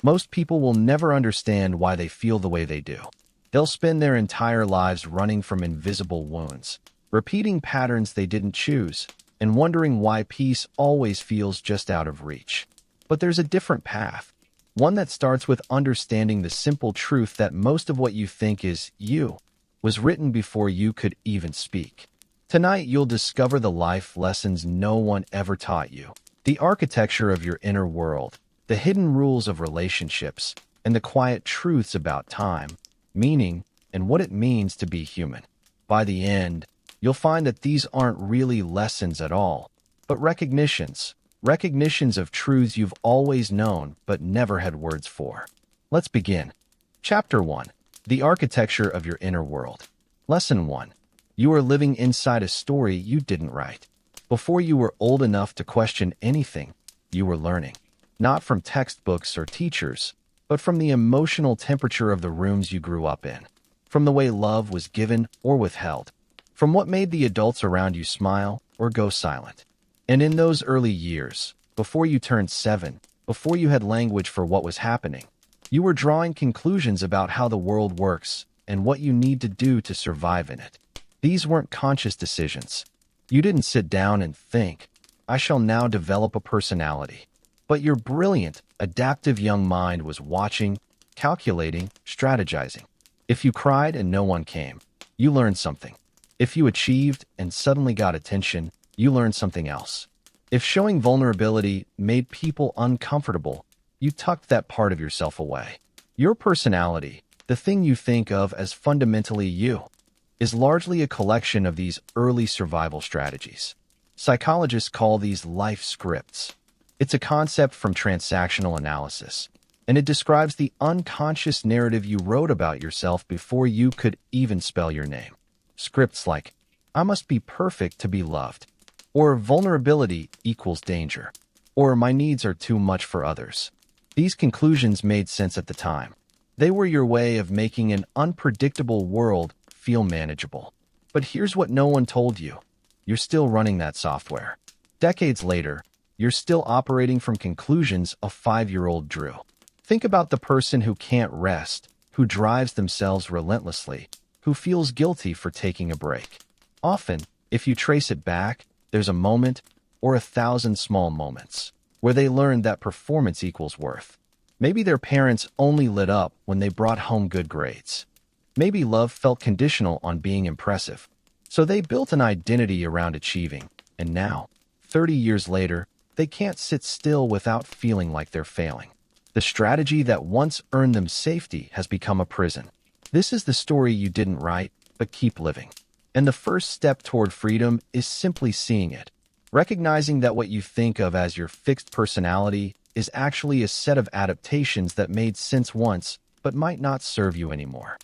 Most people will never understand why they feel the way they do. They'll spend their entire lives running from invisible wounds, repeating patterns they didn't choose, and wondering why peace always feels just out of reach. But there's a different path, one that starts with understanding the simple truth that most of what you think is you was written before you could even speak. Tonight, you'll discover the life lessons no one ever taught you, the architecture of your inner world, the hidden rules of relationships, and the quiet truths about time, meaning, and what it means to be human. By the end, you'll find that these aren't really lessons at all, but recognitions of truths you've always known but never had words for. Let's begin. Chapter 1. The Architecture of Your Inner World. Lesson 1. You are living inside a story you didn't write. Before you were old enough to question anything, you were learning. Not from textbooks or teachers, but from the emotional temperature of the rooms you grew up in. From the way love was given or withheld. From what made the adults around you smile or go silent. And in those early years, before you turned 7, before you had language for what was happening, you were drawing conclusions about how the world works and what you need to do to survive in it. These weren't conscious decisions. You didn't sit down and think, I shall now develop a personality. But your brilliant, adaptive young mind was watching, calculating, strategizing. If you cried and no one came, you learned something. If you achieved and suddenly got attention, you learned something else. If showing vulnerability made people uncomfortable, you tucked that part of yourself away. Your personality, the thing you think of as fundamentally you, is largely a collection of these early survival strategies. Psychologists call these life scripts. It's a concept from transactional analysis, and it describes the unconscious narrative you wrote about yourself before you could even spell your name. Scripts like, I must be perfect to be loved, or vulnerability equals danger, or my needs are too much for others. These conclusions made sense at the time. They were your way of making an unpredictable world feel manageable. But here's what no one told you. You're still running that software. Decades later, you're still operating from conclusions a 5-year-old drew. Think about the person who can't rest, who drives themselves relentlessly, who feels guilty for taking a break. Often, if you trace it back, there's a moment, or 1,000 small moments, where they learned that performance equals worth. Maybe their parents only lit up when they brought home good grades. Maybe love felt conditional on being impressive, so they built an identity around achieving, and now, 30 years later, they can't sit still without feeling like they're failing. The strategy that once earned them safety has become a prison. This is the story you didn't write, but keep living. And the first step toward freedom is simply seeing it. Recognizing that what you think of as your fixed personality is actually a set of adaptations that made sense once, but might not serve you anymore.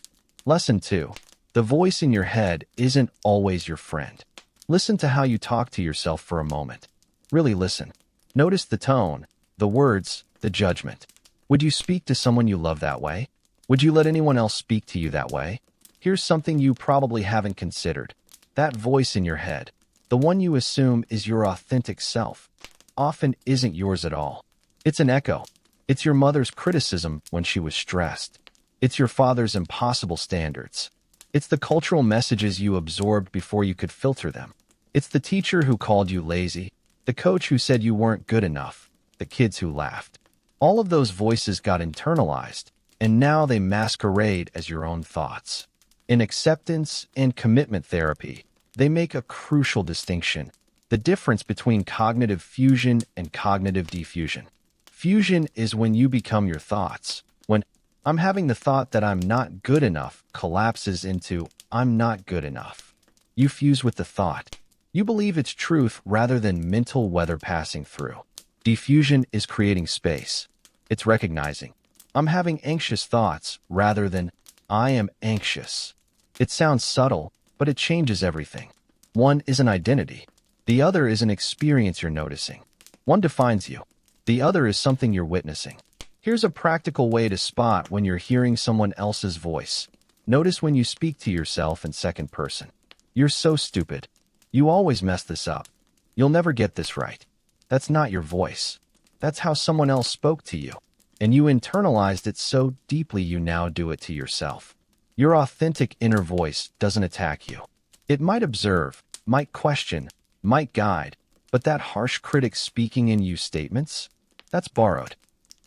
Lesson 2. The voice in your head isn't always your friend. Listen to how you talk to yourself for a moment. Really listen. Notice the tone, the words, the judgment. Would you speak to someone you love that way? Would you let anyone else speak to you that way? Here's something you probably haven't considered. That voice in your head, the one you assume is your authentic self, often isn't yours at all. It's an echo. It's your mother's criticism when she was stressed. It's your father's impossible standards. It's the cultural messages you absorbed before you could filter them. It's the teacher who called you lazy, the coach who said you weren't good enough, the kids who laughed. All of those voices got internalized, and now they masquerade as your own thoughts. In acceptance and commitment therapy, they make a crucial distinction: the difference between cognitive fusion and cognitive diffusion. Fusion is when you become your thoughts. When I'm having the thought that I'm not good enough collapses into I'm not good enough. You fuse with the thought. You believe it's truth rather than mental weather passing through. Diffusion is creating space. It's recognizing I'm having anxious thoughts rather than I am anxious. It sounds subtle, but it changes everything. One is an identity. The other is an experience you're noticing. One defines you. The other is something you're witnessing. Here's a practical way to spot when you're hearing someone else's voice. Notice when you speak to yourself in second person. You're so stupid. You always mess this up. You'll never get this right. That's not your voice. That's how someone else spoke to you. and you internalized it so deeply you now do it to yourself. Your authentic inner voice doesn't attack you. It might observe, might question, might guide, but that harsh critic speaking in you statements? That's borrowed.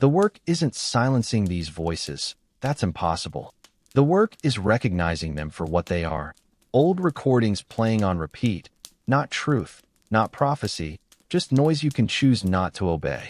The work isn't silencing these voices. That's impossible. The work is recognizing them for what they are. Old recordings playing on repeat. Not truth, not prophecy, just noise you can choose not to obey.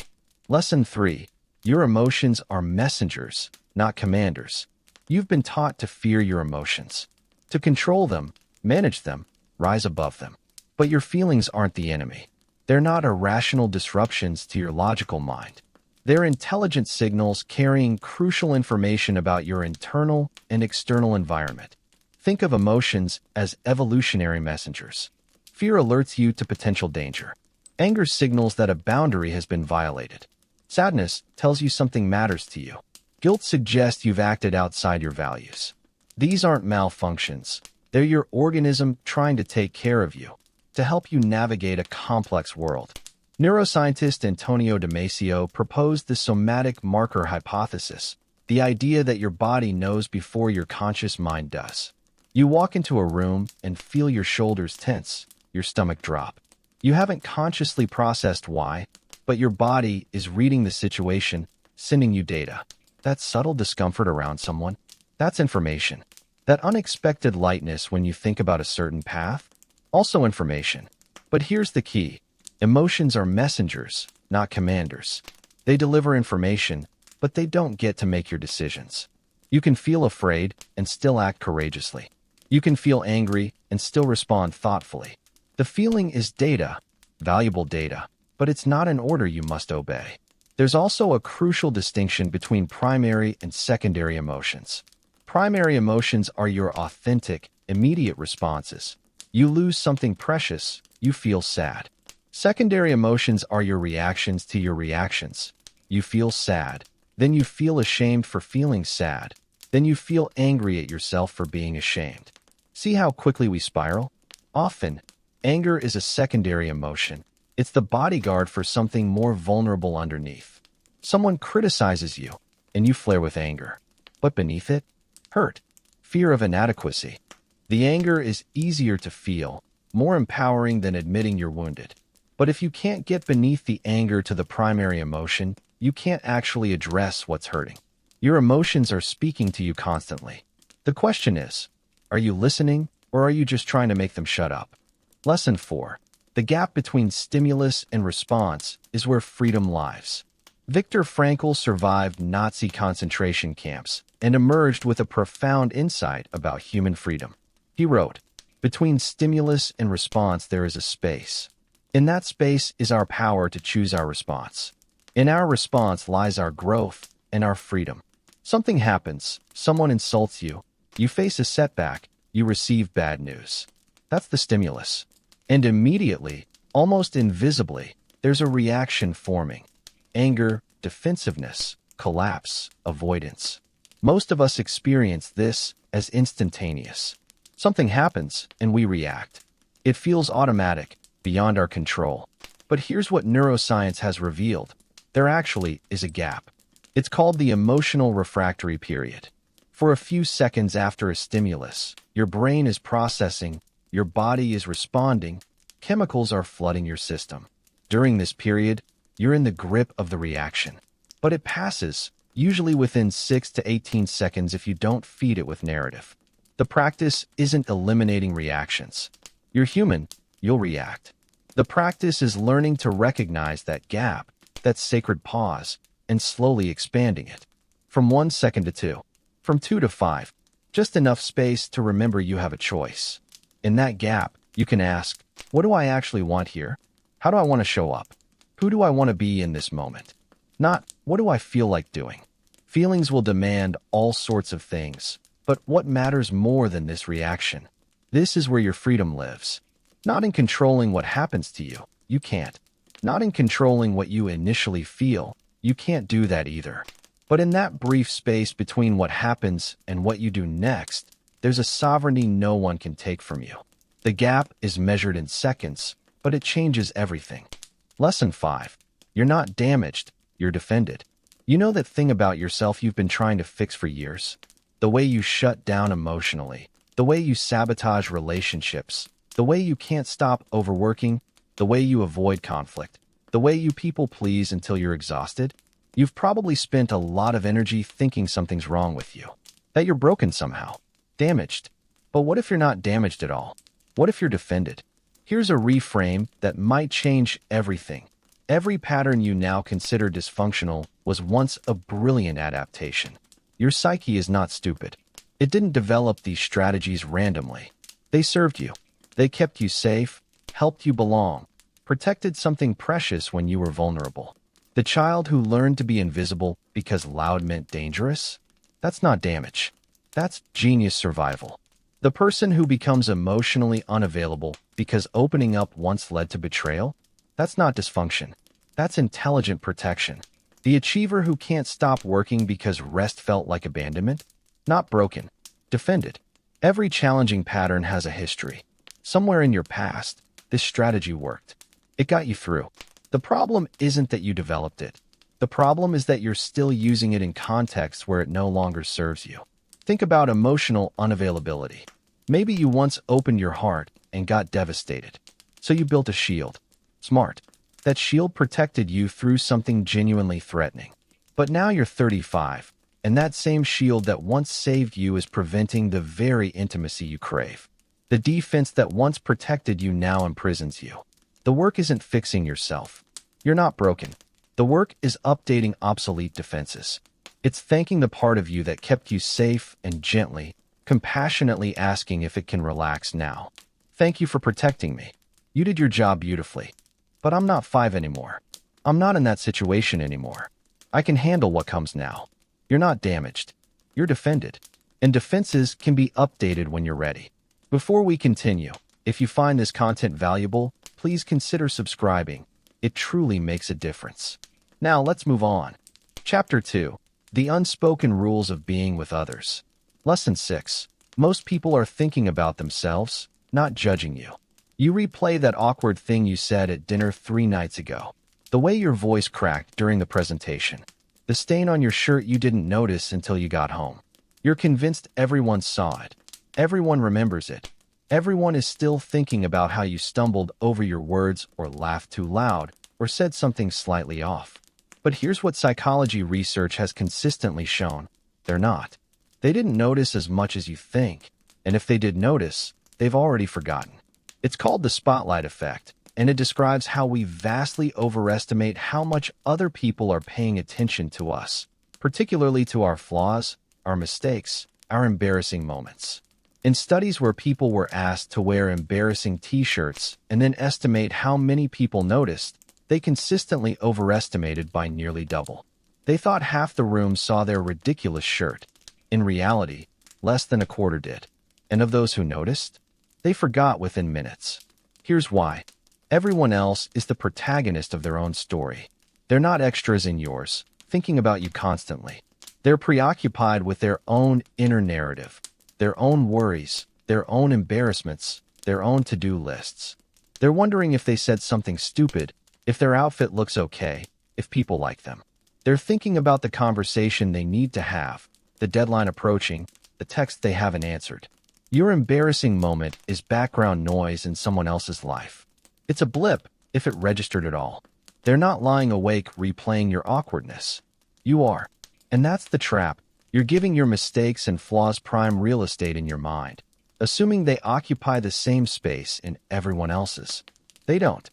Lesson 3. Your emotions are messengers, not commanders. You've been taught to fear your emotions, to control them, manage them, rise above them. But your feelings aren't the enemy. They're not irrational disruptions to your logical mind. They're intelligent signals carrying crucial information about your internal and external environment. Think of emotions as evolutionary messengers. Fear alerts you to potential danger. Anger signals that a boundary has been violated. Sadness tells you something matters to you. Guilt suggests you've acted outside your values. These aren't malfunctions. They're your organism trying to take care of you, to help you navigate a complex world. Neuroscientist Antonio Damasio proposed the somatic marker hypothesis, the idea that your body knows before your conscious mind does. You walk into a room and feel your shoulders tense, your stomach drop. You haven't consciously processed why, but your body is reading the situation, sending you data. That subtle discomfort around someone, that's information. That unexpected lightness when you think about a certain path, also information. But here's the key. Emotions are messengers, not commanders. They deliver information, but they don't get to make your decisions. You can feel afraid and still act courageously. You can feel angry and still respond thoughtfully. The feeling is data, valuable data, but it's not an order you must obey. There's also a crucial distinction between primary and secondary emotions. Primary emotions are your authentic, immediate responses. You lose something precious, you feel sad. Secondary emotions are your reactions to your reactions. You feel sad, then you feel ashamed for feeling sad, then you feel angry at yourself for being ashamed. See how quickly we spiral? Often, anger is a secondary emotion. It's the bodyguard for something more vulnerable underneath. Someone criticizes you, and you flare with anger. But beneath it? Hurt, fear of inadequacy. The anger is easier to feel, more empowering than admitting you're wounded. But if you can't get beneath the anger to the primary emotion, you can't actually address what's hurting. Your emotions are speaking to you constantly. The question is, are you listening, or are you just trying to make them shut up? Lesson 4. The gap between stimulus and response is where freedom lies. Viktor Frankl survived Nazi concentration camps and emerged with a profound insight about human freedom. He wrote, "Between stimulus and response there is a space. In that space is our power to choose our response. In our response lies our growth and our freedom. Something happens, someone insults you, you face a setback, you receive bad news. That's the stimulus. And immediately, almost invisibly, there's a reaction forming. Anger, defensiveness, collapse, avoidance. Most of us experience this as instantaneous. Something happens and we react. It feels automatic, beyond our control. But here's what neuroscience has revealed. There actually is a gap. It's called the emotional refractory period. For a few seconds after a stimulus, your brain is processing, your body is responding, chemicals are flooding your system. During this period, you're in the grip of the reaction. But it passes, usually within 6 to 18 seconds if you don't feed it with narrative. The practice isn't eliminating reactions. You're human, you'll react. The practice is learning to recognize that gap, that sacred pause, and slowly expanding it. From 1 second to 2, from 2 to 5, just enough space to remember you have a choice. In that gap, you can ask, what do I actually want here? How do I want to show up? Who do I want to be in this moment? Not, what do I feel like doing? Feelings will demand all sorts of things, but what matters more than this reaction? This is where your freedom lives. Not in controlling what happens to you, you can't. Not in controlling what you initially feel, you can't do that either. But in that brief space between what happens and what you do next, there's a sovereignty no one can take from you. The gap is measured in seconds, but it changes everything. Lesson 5. You're not damaged, you're defended. You know that thing about yourself you've been trying to fix for years? The way you shut down emotionally, the way you sabotage relationships, the way you can't stop overworking, the way you avoid conflict, the way you people please until you're exhausted. You've probably spent a lot of energy thinking something's wrong with you, that you're broken somehow, damaged. But what if you're not damaged at all? What if you're defended? Here's a reframe that might change everything. Every pattern you now consider dysfunctional was once a brilliant adaptation. Your psyche is not stupid. It didn't develop these strategies randomly. They served you. They kept you safe, helped you belong, protected something precious when you were vulnerable. The child who learned to be invisible because loud meant dangerous? That's not damage. That's genius survival. The person who becomes emotionally unavailable because opening up once led to betrayal? That's not dysfunction. That's intelligent protection. The achiever who can't stop working because rest felt like abandonment? Not broken. Defended. Every challenging pattern has a history. Somewhere in your past, this strategy worked. It got you through. The problem isn't that you developed it. The problem is that you're still using it in contexts where it no longer serves you. Think about emotional unavailability. Maybe you once opened your heart and got devastated. So you built a shield. Smart. That shield protected you through something genuinely threatening. But now you're 35, and that same shield that once saved you is preventing the very intimacy you crave. The defense that once protected you now imprisons you. The work isn't fixing yourself. You're not broken. The work is updating obsolete defenses. It's thanking the part of you that kept you safe and gently, compassionately asking if it can relax now. Thank you for protecting me. You did your job beautifully. But I'm not 5 anymore. I'm not in that situation anymore. I can handle what comes now. You're not damaged. You're defended. And defenses can be updated when you're ready. Before we continue, if you find this content valuable, please consider subscribing. It truly makes a difference. Now let's move on. Chapter 2. The Unspoken Rules of Being with Others. Lesson 6. Most people are thinking about themselves, not judging you. You replay that awkward thing you said at dinner 3 nights ago. The way your voice cracked during the presentation. The stain on your shirt you didn't notice until you got home. You're convinced everyone saw it. Everyone remembers it. Everyone is still thinking about how you stumbled over your words or laughed too loud or said something slightly off. But here's what psychology research has consistently shown. They're not. They didn't notice as much as you think. And if they did notice, they've already forgotten. It's called the spotlight effect, and it describes how we vastly overestimate how much other people are paying attention to us, particularly to our flaws, our mistakes, our embarrassing moments. In studies where people were asked to wear embarrassing t-shirts and then estimate how many people noticed, they consistently overestimated by nearly double. They thought half the room saw their ridiculous shirt. In reality, less than a quarter did. And of those who noticed, they forgot within minutes. Here's why. Everyone else is the protagonist of their own story. They're not extras in yours, thinking about you constantly. They're preoccupied with their own inner narrative, their own worries, their own embarrassments, their own to-do lists. They're wondering if they said something stupid, if their outfit looks okay, if people like them. They're thinking about the conversation they need to have, the deadline approaching, the text they haven't answered. Your embarrassing moment is background noise in someone else's life. It's a blip, if it registered at all. They're not lying awake replaying your awkwardness. You are. And that's the trap. You're giving your mistakes and flaws prime real estate in your mind, assuming they occupy the same space in everyone else's. They don't.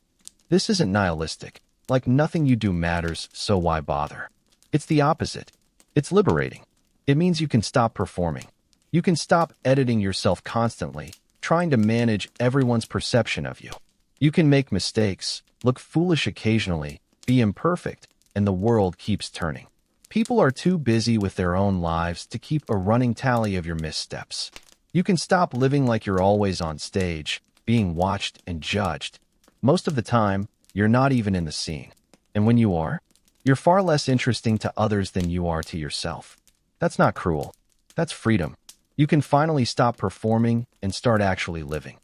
This isn't nihilistic. Like nothing you do matters, so why bother? It's the opposite. It's liberating. It means you can stop performing. You can stop editing yourself constantly, trying to manage everyone's perception of you. You can make mistakes, look foolish occasionally, be imperfect, and the world keeps turning. People are too busy with their own lives to keep a running tally of your missteps. You can stop living like you're always on stage, being watched and judged. Most of the time, you're not even in the scene. And when you are, you're far less interesting to others than you are to yourself. That's not cruel. That's freedom. You can finally stop performing and start actually living.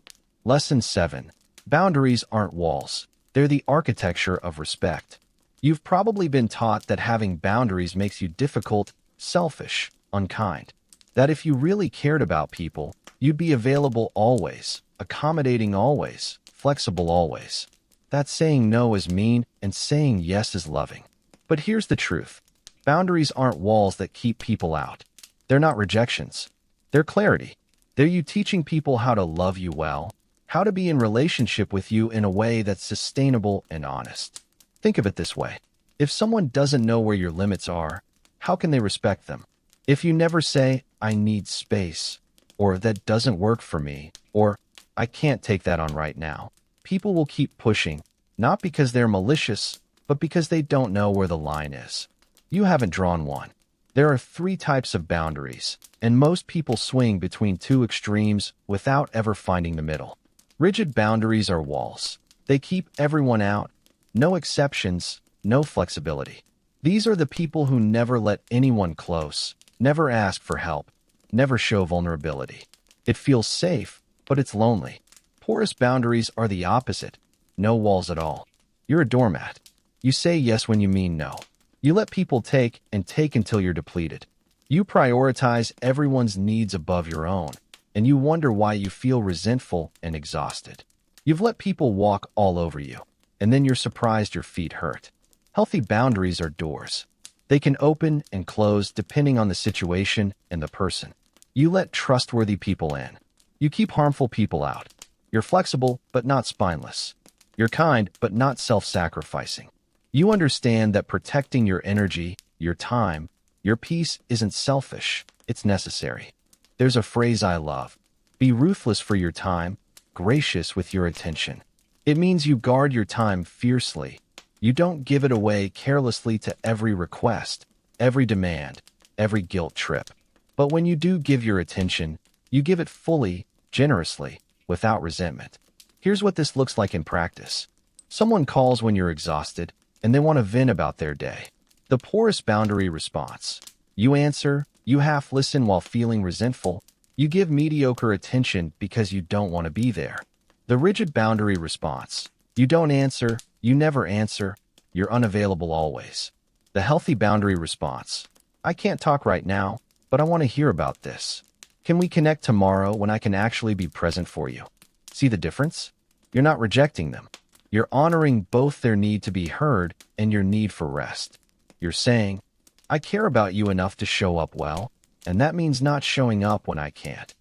Lesson 7. Boundaries aren't walls. They're the architecture of respect. You've probably been taught that having boundaries makes you difficult, selfish, unkind. That if you really cared about people, you'd be available always, accommodating always, flexible always. That saying no is mean and saying yes is loving. But here's the truth. Boundaries aren't walls that keep people out. They're not rejections. They're clarity. They're you teaching people how to love you well, how to be in relationship with you in a way that's sustainable and honest. Think of it this way. If someone doesn't know where your limits are, how can they respect them? If you never say, I need space, or that doesn't work for me, or I can't take that on right now, people will keep pushing, not because they're malicious, but because they don't know where the line is. You haven't drawn one. There are 3 types of boundaries, and most people swing between 2 extremes without ever finding the middle. Rigid boundaries are walls. They keep everyone out. No exceptions, no flexibility. These are the people who never let anyone close, never ask for help, never show vulnerability. It feels safe, but it's lonely. Porous boundaries are the opposite. No walls at all. You're a doormat. You say yes when you mean no. You let people take and take until you're depleted. You prioritize everyone's needs above your own, and you wonder why you feel resentful and exhausted. You've let people walk all over you, and then you're surprised your feet hurt. Healthy boundaries are doors. They can open and close depending on the situation and the person. You let trustworthy people in. You keep harmful people out. You're flexible, but not spineless. You're kind, but not self-sacrificing. You understand that protecting your energy, your time, your peace isn't selfish, it's necessary. There's a phrase I love. Be ruthless for your time, gracious with your attention. It means you guard your time fiercely. You don't give it away carelessly to every request, every demand, every guilt trip. But when you do give your attention, you give it fully, generously, without resentment. Here's what this looks like in practice. Someone calls when you're exhausted, and they want to vent about their day. The porous boundary response. You answer, you half listen while feeling resentful. You give mediocre attention because you don't want to be there. The rigid boundary response. You don't answer, you never answer, you're unavailable always. The healthy boundary response. I can't talk right now, but I want to hear about this. Can we connect tomorrow when I can actually be present for you? See the difference? You're not rejecting them. You're honoring both their need to be heard and your need for rest. You're saying, I care about you enough to show up well, and that means not showing up when I can't.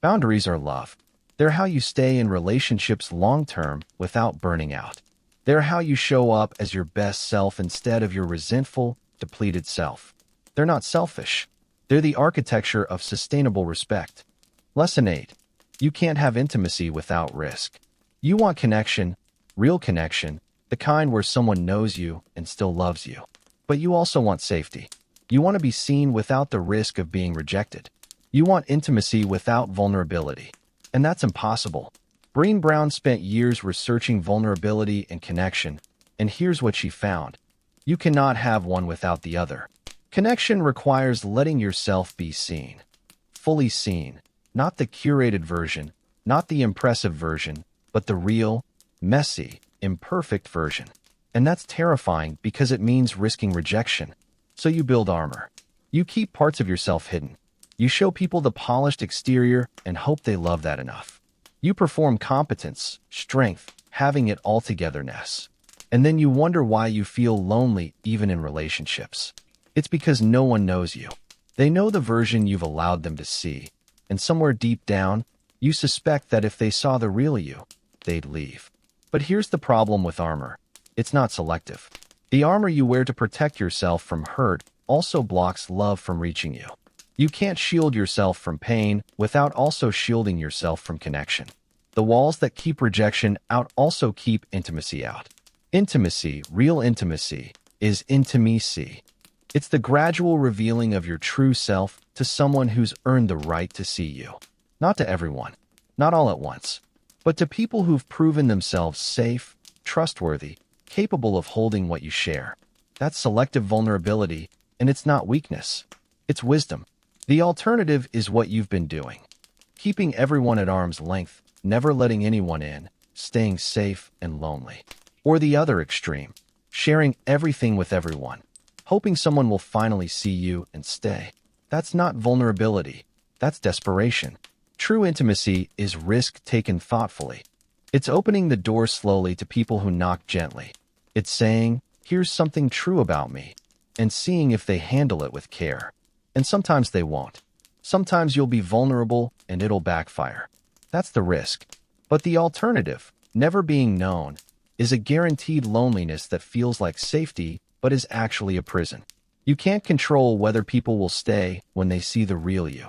Boundaries are love. They're how you stay in relationships long-term without burning out. They're how you show up as your best self instead of your resentful, depleted self. They're not selfish. They're the architecture of sustainable respect. Lesson 8. You can't have intimacy without risk. You want connection, real connection, the kind where someone knows you and still loves you. But you also want safety. You want to be seen without the risk of being rejected. You want intimacy without vulnerability. And that's impossible. Brené Brown spent years researching vulnerability and connection, and here's what she found. You cannot have one without the other. Connection requires letting yourself be seen. Fully seen. Not the curated version, not the impressive version, but the real, messy, imperfect version. And that's terrifying because it means risking rejection. So you build armor. You keep parts of yourself hidden. You show people the polished exterior and hope they love that enough. You perform competence, strength, having it all togetherness. And then you wonder why you feel lonely even in relationships. It's because no one knows you. They know the version you've allowed them to see. And somewhere deep down, you suspect that if they saw the real you, they'd leave. But here's the problem with armor. It's not selective. The armor you wear to protect yourself from hurt also blocks love from reaching you. You can't shield yourself from pain without also shielding yourself from connection. The walls that keep rejection out also keep intimacy out. Intimacy, real intimacy, is intimacy. It's the gradual revealing of your true self to someone who's earned the right to see you. Not to everyone, not all at once, but to people who've proven themselves safe, trustworthy, capable of holding what you share. That's selective vulnerability, and it's not weakness. It's wisdom. The alternative is what you've been doing. Keeping everyone at arm's length, never letting anyone in, staying safe and lonely. Or the other extreme, sharing everything with everyone, hoping someone will finally see you and stay. That's not vulnerability. That's desperation. True intimacy is risk taken thoughtfully. It's opening the door slowly to people who knock gently. It's saying, here's something true about me, and seeing if they handle it with care. And sometimes they won't. Sometimes you'll be vulnerable and it'll backfire. That's the risk. But the alternative, never being known, is a guaranteed loneliness that feels like safety but is actually a prison. You can't control whether people will stay when they see the real you.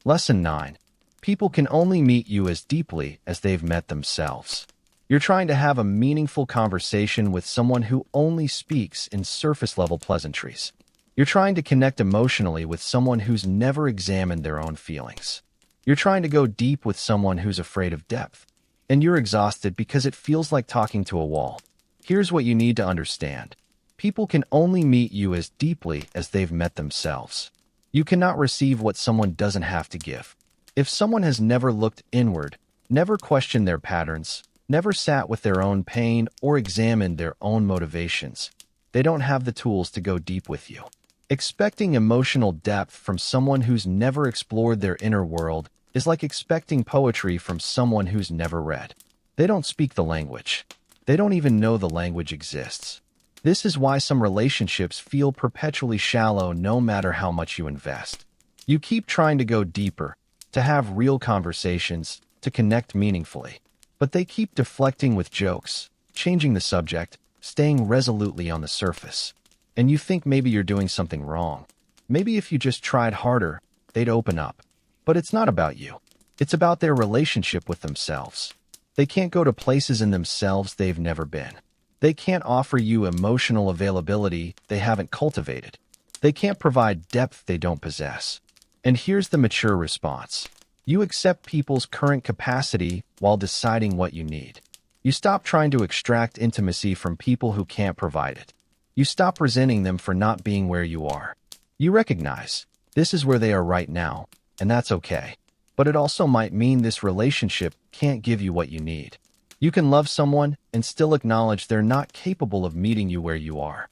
Lesson 9. People can only meet you as deeply as they've met themselves. You're trying to have a meaningful conversation with someone who only speaks in surface-level pleasantries. You're trying to connect emotionally with someone who's never examined their own feelings. You're trying to go deep with someone who's afraid of depth. And you're exhausted because it feels like talking to a wall. Here's what you need to understand. People can only meet you as deeply as they've met themselves. You cannot receive what someone doesn't have to give. If someone has never looked inward, never questioned their patterns, never sat with their own pain or examined their own motivations, they don't have the tools to go deep with you. Expecting emotional depth from someone who's never explored their inner world is like expecting poetry from someone who's never read. They don't speak the language. They don't even know the language exists. This is why some relationships feel perpetually shallow no matter how much you invest. You keep trying to go deeper, to have real conversations, to connect meaningfully. But they keep deflecting with jokes, changing the subject, staying resolutely on the surface. And you think maybe you're doing something wrong. Maybe if you just tried harder, they'd open up. But it's not about you. It's about their relationship with themselves. They can't go to places in themselves they've never been. They can't offer you emotional availability they haven't cultivated. They can't provide depth they don't possess. And here's the mature response. You accept people's current capacity while deciding what you need. You stop trying to extract intimacy from people who can't provide it. You stop resenting them for not being where you are. You recognize, this is where they are right now, and that's okay. But it also might mean this relationship can't give you what you need. You can love someone and still acknowledge they're not capable of meeting you where you are.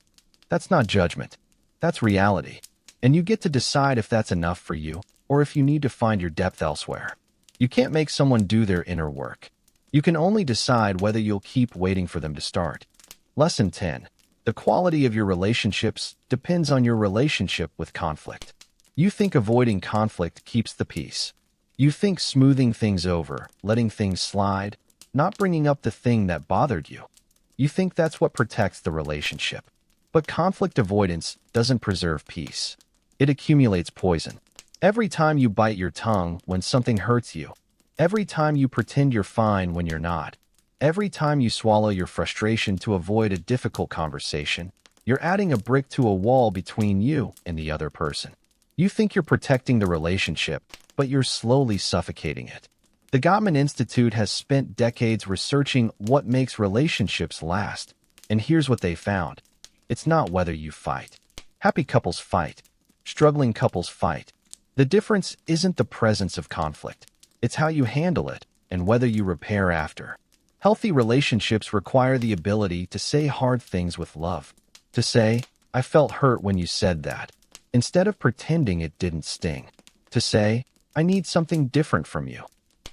That's not judgment. That's reality. And you get to decide if that's enough for you or if you need to find your depth elsewhere. You can't make someone do their inner work. You can only decide whether you'll keep waiting for them to start. Lesson 10. The quality of your relationships depends on your relationship with conflict. You think avoiding conflict keeps the peace. You think smoothing things over, letting things slide, not bringing up the thing that bothered you. You think that's what protects the relationship. But conflict avoidance doesn't preserve peace. It accumulates poison. Every time you bite your tongue when something hurts you, every time you pretend you're fine when you're not, every time you swallow your frustration to avoid a difficult conversation, you're adding a brick to a wall between you and the other person. You think you're protecting the relationship, but you're slowly suffocating it. The Gottman Institute has spent decades researching what makes relationships last, and here's what they found. It's not whether you fight. Happy couples fight. Struggling couples fight. The difference isn't the presence of conflict. It's how you handle it and whether you repair after. Healthy relationships require the ability to say hard things with love. To say, I felt hurt when you said that, instead of pretending it didn't sting. To say, I need something different from you,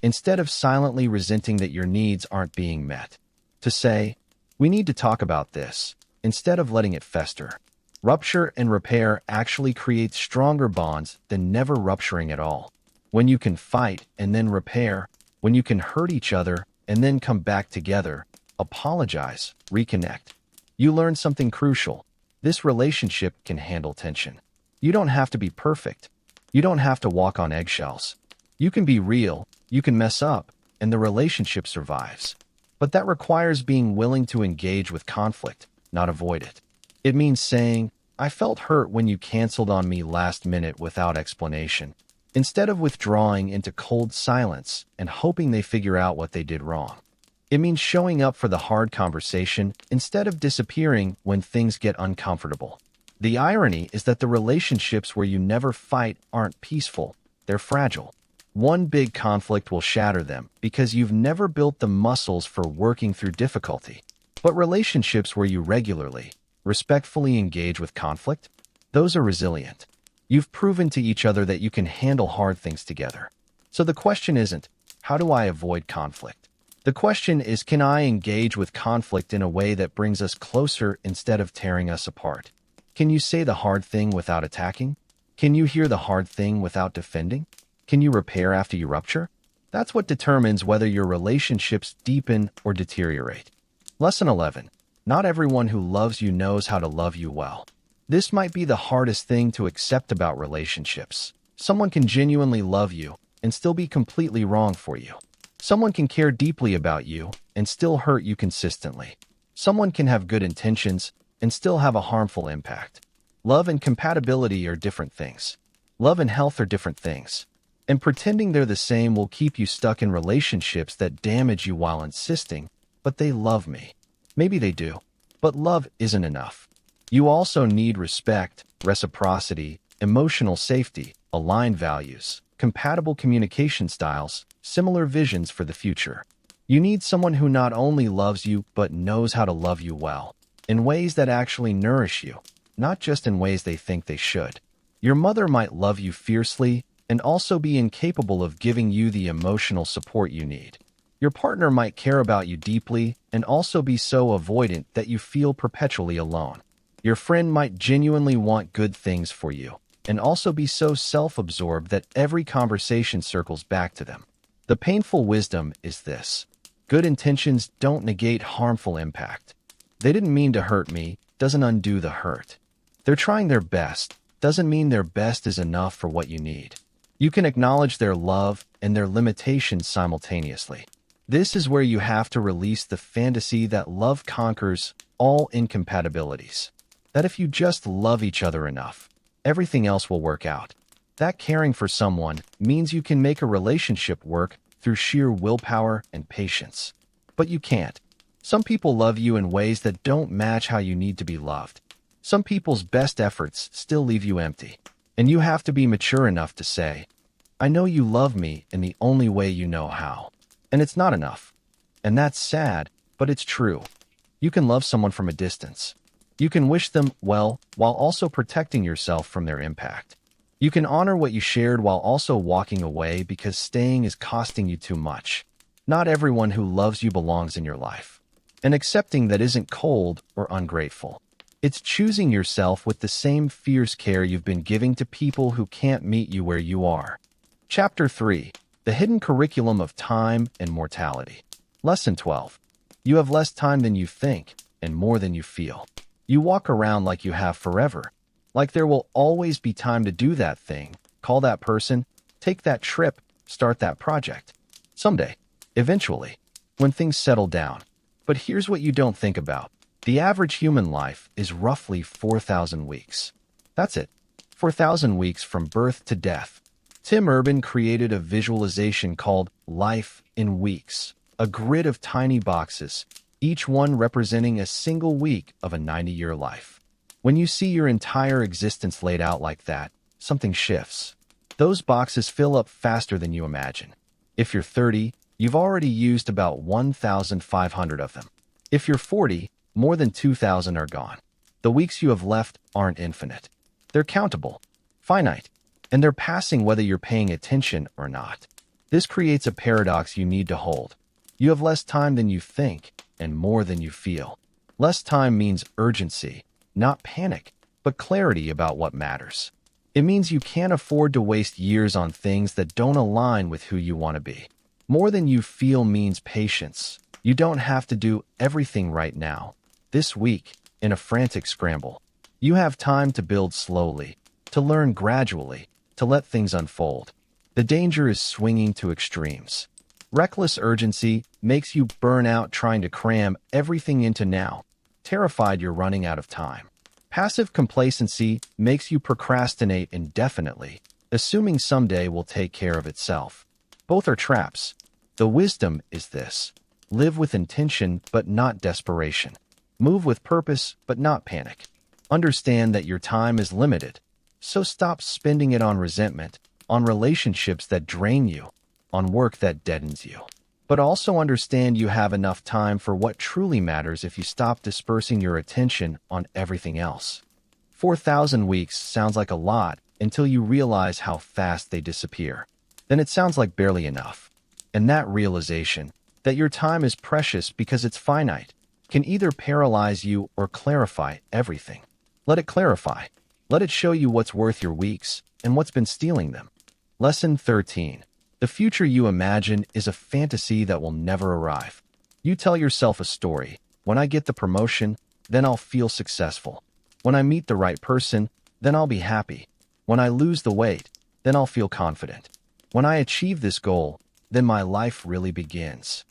instead of silently resenting that your needs aren't being met. To say, we need to talk about this, instead of letting it fester. Rupture and repair actually create stronger bonds than never rupturing at all. When you can fight and then repair, when you can hurt each other and then come back together, apologize, reconnect, you learn something crucial. This relationship can handle tension. You don't have to be perfect. You don't have to walk on eggshells. You can be real, you can mess up, and the relationship survives. But that requires being willing to engage with conflict, not avoid it. It means saying, I felt hurt when you canceled on me last minute without explanation, instead of withdrawing into cold silence and hoping they figure out what they did wrong. It means showing up for the hard conversation instead of disappearing when things get uncomfortable. The irony is that the relationships where you never fight aren't peaceful, they're fragile. One big conflict will shatter them because you've never built the muscles for working through difficulty. But relationships where you regularly, respectfully engage with conflict? Those are resilient. You've proven to each other that you can handle hard things together. So the question isn't, how do I avoid conflict? The question is, can I engage with conflict in a way that brings us closer instead of tearing us apart? Can you say the hard thing without attacking? Can you hear the hard thing without defending? Can you repair after you rupture? That's what determines whether your relationships deepen or deteriorate. Lesson 11. Not everyone who loves you knows how to love you well. This might be the hardest thing to accept about relationships. Someone can genuinely love you and still be completely wrong for you. Someone can care deeply about you and still hurt you consistently. Someone can have good intentions and still have a harmful impact. Love and compatibility are different things. Love and health are different things. And pretending they're the same will keep you stuck in relationships that damage you while insisting, but they love me. Maybe they do, but love isn't enough. You also need respect, reciprocity, emotional safety, aligned values, compatible communication styles, similar visions for the future. You need someone who not only loves you, but knows how to love you well, in ways that actually nourish you, not just in ways they think they should. Your mother might love you fiercely and also be incapable of giving you the emotional support you need. Your partner might care about you deeply and also be so avoidant that you feel perpetually alone. Your friend might genuinely want good things for you and also be so self-absorbed that every conversation circles back to them. The painful wisdom is this: good intentions don't negate harmful impact. They didn't mean to hurt me doesn't undo the hurt. They're trying their best doesn't mean their best is enough for what you need. You can acknowledge their love and their limitations simultaneously. This is where you have to release the fantasy that love conquers all incompatibilities. That if you just love each other enough, everything else will work out. That caring for someone means you can make a relationship work through sheer willpower and patience. But you can't. Some people love you in ways that don't match how you need to be loved. Some people's best efforts still leave you empty. And you have to be mature enough to say, I know you love me in the only way you know how. And it's not enough. And that's sad, but it's true. You can love someone from a distance. You can wish them well while also protecting yourself from their impact. You can honor what you shared while also walking away because staying is costing you too much. Not everyone who loves you belongs in your life. And accepting that isn't cold or ungrateful. It's choosing yourself with the same fierce care you've been giving to people who can't meet you where you are. Chapter 3. The Hidden Curriculum of Time and Mortality. Lesson 12. You have less time than you think and more than you feel. You walk around like you have forever, like there will always be time to do that thing, call that person, take that trip, start that project. Someday, eventually, when things settle down. But here's what you don't think about. The average human life is roughly 4,000 weeks. That's it. 4,000 weeks from birth to death. Tim Urban created a visualization called Life in Weeks, a grid of tiny boxes, each one representing a single week of a 90-year life. When you see your entire existence laid out like that, something shifts. Those boxes fill up faster than you imagine. If you're 30, you've already used about 1,500 of them. If you're 40, more than 2,000 are gone. The weeks you have left aren't infinite. They're countable, finite, and they're passing whether you're paying attention or not. This creates a paradox you need to hold. You have less time than you think and more than you feel. Less time means urgency, not panic, but clarity about what matters. It means you can't afford to waste years on things that don't align with who you want to be. More than you feel means patience. You don't have to do everything right now. This week, in a frantic scramble, you have time to build slowly, to learn gradually, to let things unfold. The danger is swinging to extremes. Reckless urgency makes you burn out trying to cram everything into now, terrified you're running out of time. Passive complacency makes you procrastinate indefinitely, assuming someday will take care of itself. Both are traps. The wisdom is this: live with intention but not desperation. Move with purpose but not panic. Understand that your time is limited, so stop spending it on resentment, on relationships that drain you, on work that deadens you. But also understand you have enough time for what truly matters if you stop dispersing your attention on everything else. 4,000 weeks sounds like a lot until you realize how fast they disappear. Then it sounds like barely enough. And that realization, that your time is precious because it's finite, can either paralyze you or clarify everything. Let it clarify. Let it show you what's worth your weeks and what's been stealing them. Lesson 13. The future you imagine is a fantasy that will never arrive. You tell yourself a story. When I get the promotion, then I'll feel successful. When I meet the right person, then I'll be happy. When I lose the weight, then I'll feel confident. When I achieve this goal, then my life really begins.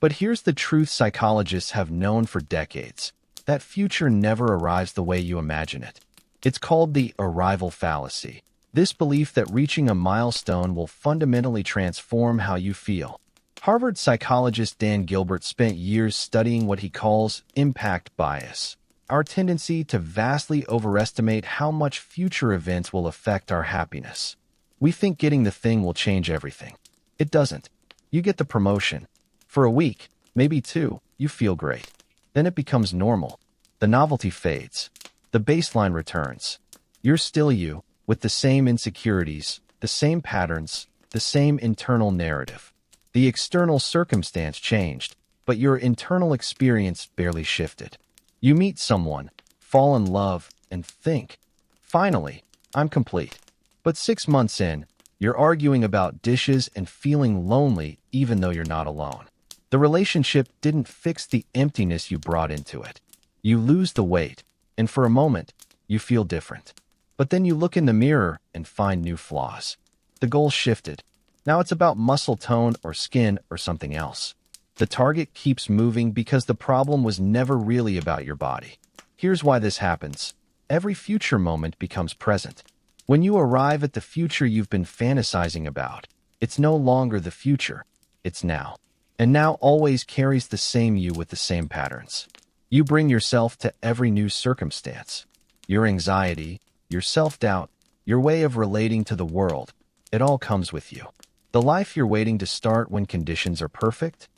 But here's the truth psychologists have known for decades. That future never arrives the way you imagine it. It's called the arrival fallacy. This belief that reaching a milestone will fundamentally transform how you feel. Harvard psychologist Dan Gilbert spent years studying what he calls impact bias, our tendency to vastly overestimate how much future events will affect our happiness. We think getting the thing will change everything. It doesn't. You get the promotion. For a week, maybe two, you feel great. Then it becomes normal. The novelty fades. The baseline returns. You're still you, with the same insecurities, the same patterns, the same internal narrative. The external circumstance changed, but your internal experience barely shifted. You meet someone, fall in love, and think, finally, I'm complete. But 6 months in, you're arguing about dishes and feeling lonely even though you're not alone. The relationship didn't fix the emptiness you brought into it. You lose the weight, and for a moment, you feel different. But then you look in the mirror and find new flaws. The goal shifted. Now it's about muscle tone or skin or something else. The target keeps moving because the problem was never really about your body. Here's why this happens. Every future moment becomes present. When you arrive at the future you've been fantasizing about, it's no longer the future, it's now. And now always carries the same you with the same patterns. You bring yourself to every new circumstance. Your anxiety, your self-doubt, your way of relating to the world, it all comes with you. The life you're waiting to start when conditions are perfect?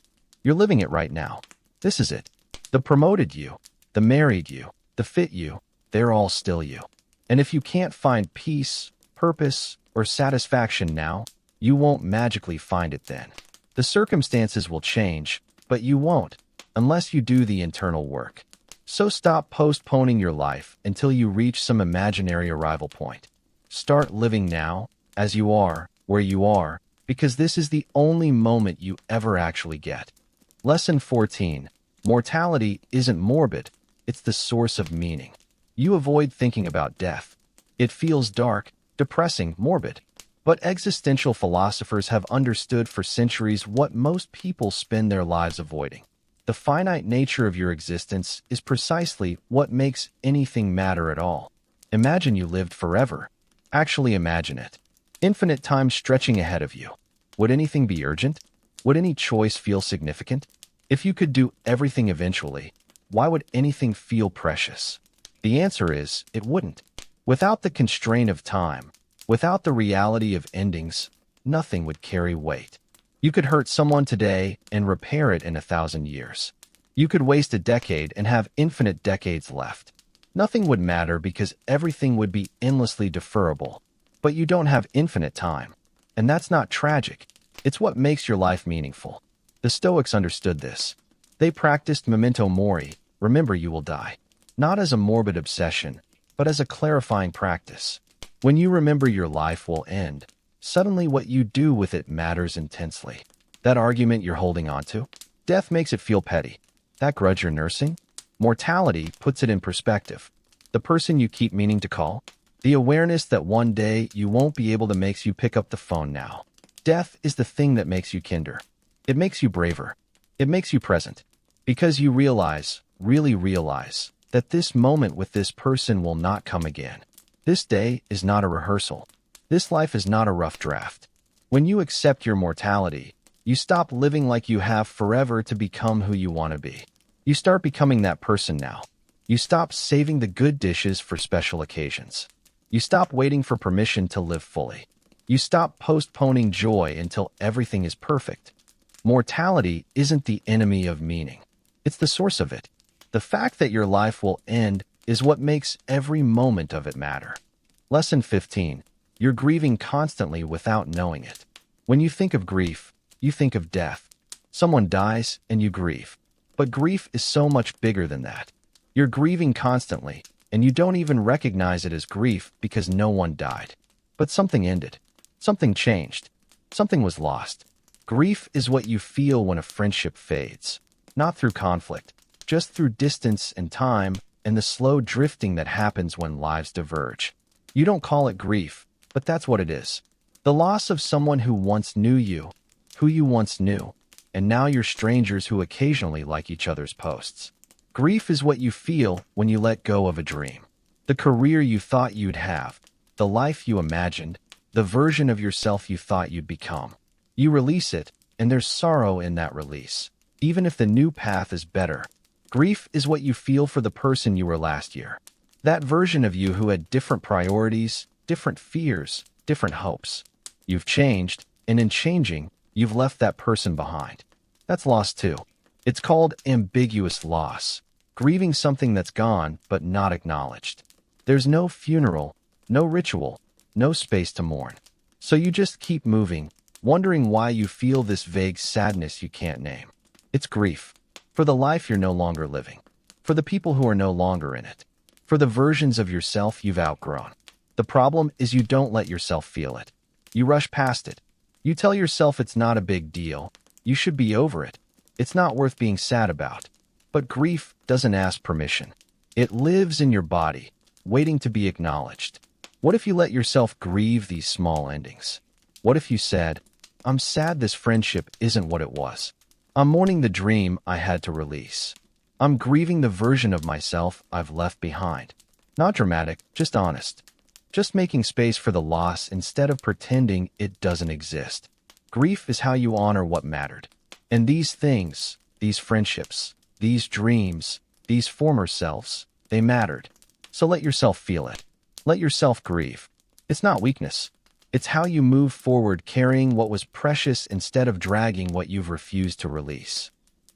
You're living it right now. This is it. The promoted you, the married you, the fit you, they're all still you. And if you can't find peace, purpose, or satisfaction now, you won't magically find it then. The circumstances will change, but you won't, unless you do the internal work. So stop postponing your life until you reach some imaginary arrival point. Start living now, as you are, where you are, because this is the only moment you ever actually get. Lesson 14. Mortality isn't morbid, it's the source of meaning. You avoid thinking about death. It feels dark, depressing, morbid. But existential philosophers have understood for centuries what most people spend their lives avoiding. The finite nature of your existence is precisely what makes anything matter at all. Imagine you lived forever. Actually imagine it. Infinite time stretching ahead of you. Would anything be urgent? Would any choice feel significant? If you could do everything eventually, why would anything feel precious? The answer is, it wouldn't. Without the constraint of time, without the reality of endings, nothing would carry weight. You could hurt someone today and repair it in 1,000 years. You could waste a decade and have infinite decades left. Nothing would matter because everything would be endlessly deferrable. But you don't have infinite time. And that's not tragic. It's what makes your life meaningful. The Stoics understood this. They practiced memento mori, remember you will die. Not as a morbid obsession, but as a clarifying practice. When you remember your life will end, suddenly what you do with it matters intensely. That argument you're holding on to? Death makes it feel petty. That grudge you're nursing? Mortality puts it in perspective. The person you keep meaning to call? The awareness that one day you won't be able to makes you pick up the phone now. Death is the thing that makes you kinder. It makes you braver. It makes you present. Because you realize, really realize, that this moment with this person will not come again. This day is not a rehearsal. This life is not a rough draft. When you accept your mortality, you stop living like you have forever to become who you want to be. You start becoming that person now. You stop saving the good dishes for special occasions. You stop waiting for permission to live fully. You stop postponing joy until everything is perfect. Mortality isn't the enemy of meaning. It's the source of it. The fact that your life will end is what makes every moment of it matter. Lesson 15. You're grieving constantly without knowing it. When you think of grief, you think of death. Someone dies and you grieve. But grief is so much bigger than that. You're grieving constantly, and you don't even recognize it as grief because no one died. But something ended. Something changed. Something was lost. Grief is what you feel when a friendship fades. Not through conflict, just through distance and time and the slow drifting that happens when lives diverge. You don't call it grief, but that's what it is. The loss of someone who once knew you, who you once knew, and now you're strangers who occasionally like each other's posts. Grief is what you feel when you let go of a dream. The career you thought you'd have, the life you imagined, the version of yourself you thought you'd become. You release it, and there's sorrow in that release, even if the new path is better. Grief is what you feel for the person you were last year. That version of you who had different priorities, different fears, different hopes. You've changed, and in changing, you've left that person behind. That's loss too. It's called ambiguous loss, grieving something that's gone but not acknowledged. There's no funeral, no ritual, no space to mourn. So you just keep moving, wondering why you feel this vague sadness you can't name. It's grief. For the life you're no longer living. For the people who are no longer in it. For the versions of yourself you've outgrown. The problem is you don't let yourself feel it. You rush past it. You tell yourself it's not a big deal. You should be over it. It's not worth being sad about. But grief doesn't ask permission. It lives in your body, waiting to be acknowledged. What if you let yourself grieve these small endings? What if you said, I'm sad this friendship isn't what it was. I'm mourning the dream I had to release. I'm grieving the version of myself I've left behind. Not dramatic, just honest. Just making space for the loss instead of pretending it doesn't exist. Grief is how you honor what mattered. And these things, these friendships, these dreams, these former selves, they mattered. So let yourself feel it. Let yourself grieve. It's not weakness. It's how you move forward carrying what was precious instead of dragging what you've refused to release.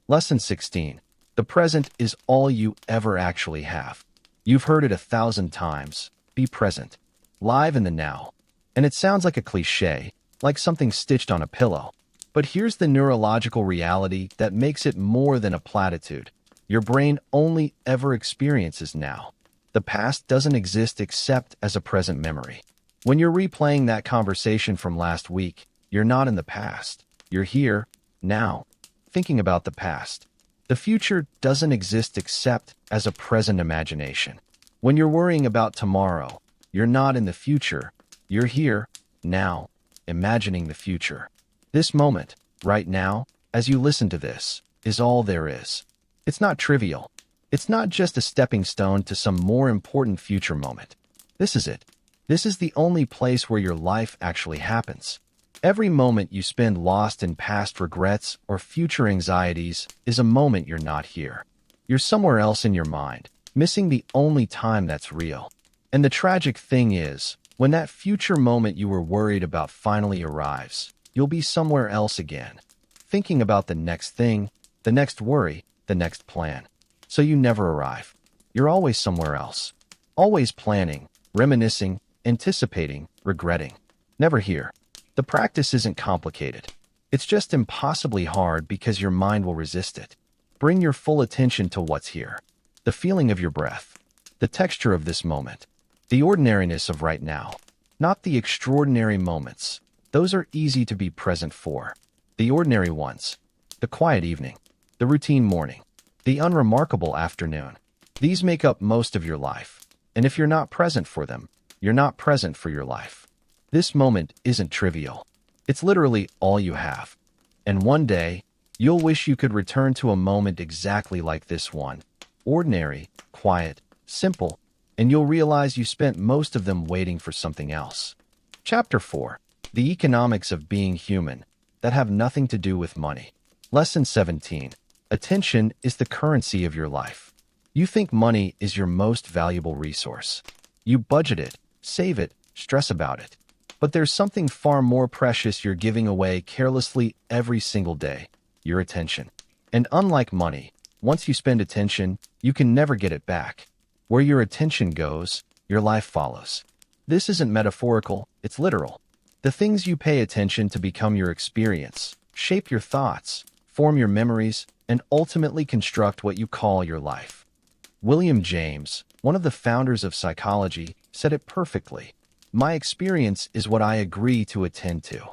Lesson 16. The present is all you ever actually have. You've heard it 1,000 times. Be present. Live in the now. And it sounds like a cliche, like something stitched on a pillow. But here's the neurological reality that makes it more than a platitude. Your brain only ever experiences now. The past doesn't exist except as a present memory. When you're replaying that conversation from last week, you're not in the past. You're here, now, thinking about the past. The future doesn't exist except as a present imagination. When you're worrying about tomorrow, you're not in the future. You're here, now, imagining the future. This moment, right now, as you listen to this, is all there is. It's not trivial. It's not just a stepping stone to some more important future moment. This is it. This is the only place where your life actually happens. Every moment you spend lost in past regrets or future anxieties is a moment you're not here. You're somewhere else in your mind, missing the only time that's real. And the tragic thing is, when that future moment you were worried about finally arrives, you'll be somewhere else again, thinking about the next thing, the next worry, the next plan. So you never arrive. You're always somewhere else. Always planning, reminiscing, anticipating, regretting. Never here. The practice isn't complicated. It's just impossibly hard because your mind will resist it. Bring your full attention to what's here. The feeling of your breath. The texture of this moment. The ordinariness of right now. Not the extraordinary moments. Those are easy to be present for. The ordinary ones. The quiet evening. The routine morning. The unremarkable afternoon. These make up most of your life. And if you're not present for them, you're not present for your life. This moment isn't trivial. It's literally all you have. And one day, you'll wish you could return to a moment exactly like this one. Ordinary, quiet, simple, and you'll realize you spent most of them waiting for something else. Chapter 4. The economics of being human that have nothing to do with money. Lesson 17. Attention is the currency of your life. You think money is your most valuable resource. You budget it, save it, stress about it. But there's something far more precious you're giving away carelessly every single day: your attention. And unlike money, once you spend attention, you can never get it back. Where your attention goes, your life follows. This isn't metaphorical, it's literal. The things you pay attention to become your experience, shape your thoughts, form your memories, and ultimately construct what you call your life. William James, one of the founders of psychology, said it perfectly. My experience is what I agree to attend to.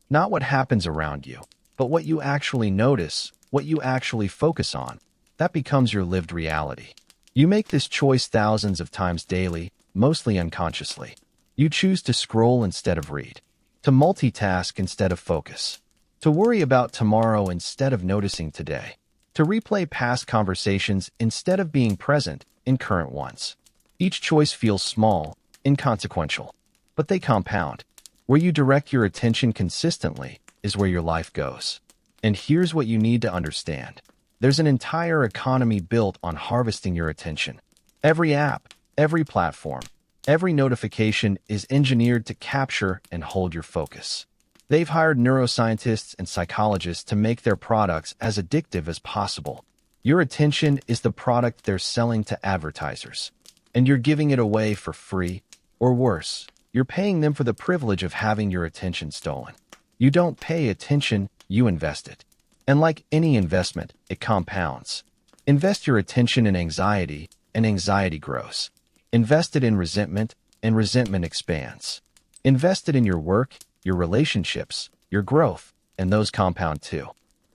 Not what happens around you, but what you actually notice, what you actually focus on. That becomes your lived reality. You make this choice thousands of times daily, mostly unconsciously. You choose to scroll instead of read, to multitask instead of focus, to worry about tomorrow instead of noticing today, to replay past conversations instead of being present in current ones. Each choice feels small, inconsequential, but they compound. Where you direct your attention consistently is where your life goes. And here's what you need to understand. There's an entire economy built on harvesting your attention. Every app, every platform, every notification is engineered to capture and hold your focus. They've hired neuroscientists and psychologists to make their products as addictive as possible. Your attention is the product they're selling to advertisers, and you're giving it away for free, or worse, you're paying them for the privilege of having your attention stolen. You don't pay attention, you invest it. And like any investment, it compounds. Invest your attention in anxiety, and anxiety grows. Invest it in resentment, and resentment expands. Invest it in your work, your relationships, your growth, and those compound too.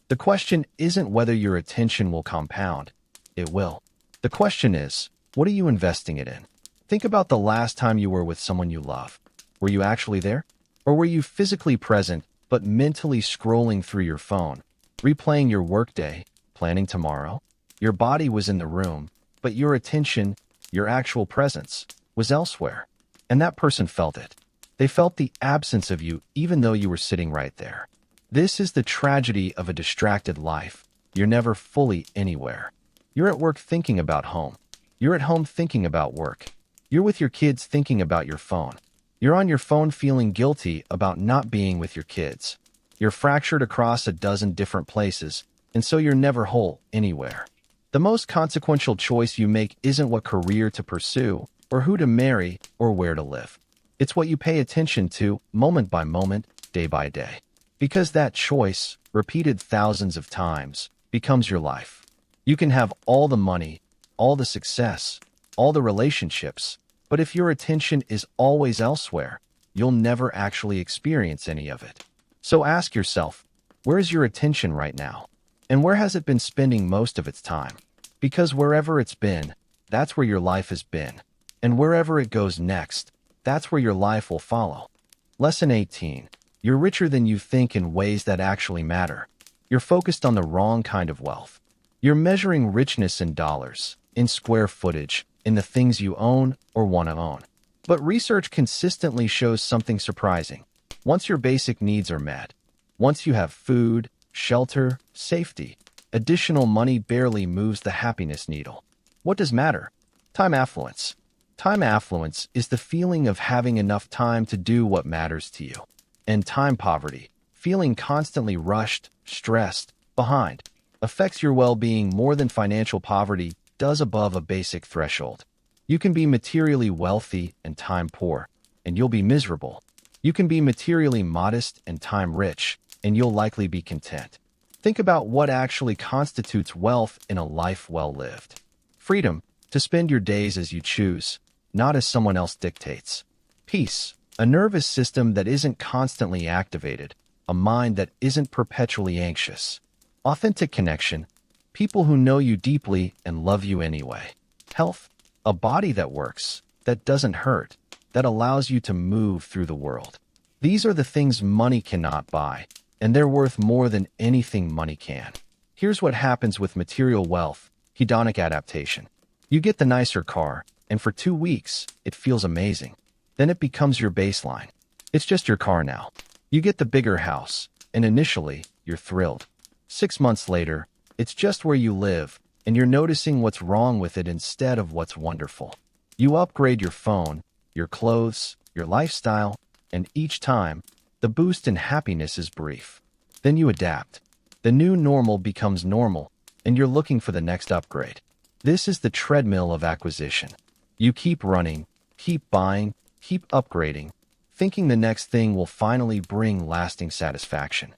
The question isn't whether your attention will compound. It will. The question is, what are you investing it in? Think about the last time you were with someone you love. Were you actually there? Or were you physically present, but mentally scrolling through your phone, replaying your workday, planning tomorrow? Your body was in the room, but your attention, your actual presence, was elsewhere. And that person felt it. They felt the absence of you even though you were sitting right there. This is the tragedy of a distracted life. You're never fully anywhere. You're at work thinking about home. You're at home thinking about work. You're with your kids thinking about your phone. You're on your phone feeling guilty about not being with your kids. You're fractured across a dozen different places, and so you're never whole anywhere. The most consequential choice you make isn't what career to pursue, or who to marry, or where to live. It's what you pay attention to, moment by moment, day by day. Because that choice, repeated thousands of times, becomes your life. You can have all the money, all the success, all the relationships, but if your attention is always elsewhere, you'll never actually experience any of it. So ask yourself, where is your attention right now? And where has it been spending most of its time? Because wherever it's been, that's where your life has been. And wherever it goes next, that's where your life will follow. Lesson 18. You're richer than you think in ways that actually matter. You're focused on the wrong kind of wealth. You're measuring richness in dollars, in square footage, in the things you own or want to own. But research consistently shows something surprising. Once your basic needs are met, once you have food, shelter, safety, additional money barely moves the happiness needle. What does matter? Time affluence. Time affluence is the feeling of having enough time to do what matters to you. And time poverty, feeling constantly rushed, stressed, behind, affects your well-being more than financial poverty does above a basic threshold. You can be materially wealthy and time poor, and you'll be miserable. You can be materially modest and time rich, and you'll likely be content. Think about what actually constitutes wealth in a life well lived. Freedom, to spend your days as you choose, not as someone else dictates. Peace, a nervous system that isn't constantly activated, a mind that isn't perpetually anxious. Authentic connection, people who know you deeply and love you anyway. Health, a body that works, that doesn't hurt, that allows you to move through the world. These are the things money cannot buy, and they're worth more than anything money can. Here's what happens with material wealth: hedonic adaptation. You get the nicer car, and for 2 weeks, it feels amazing. Then it becomes your baseline. It's just your car now. You get the bigger house, and initially, you're thrilled. 6 months later, it's just where you live, and you're noticing what's wrong with it instead of what's wonderful. You upgrade your phone, your clothes, your lifestyle, and each time, the boost in happiness is brief. Then you adapt. The new normal becomes normal, and you're looking for the next upgrade. This is the treadmill of acquisition. You keep running, keep buying, keep upgrading, thinking the next thing will finally bring lasting satisfaction.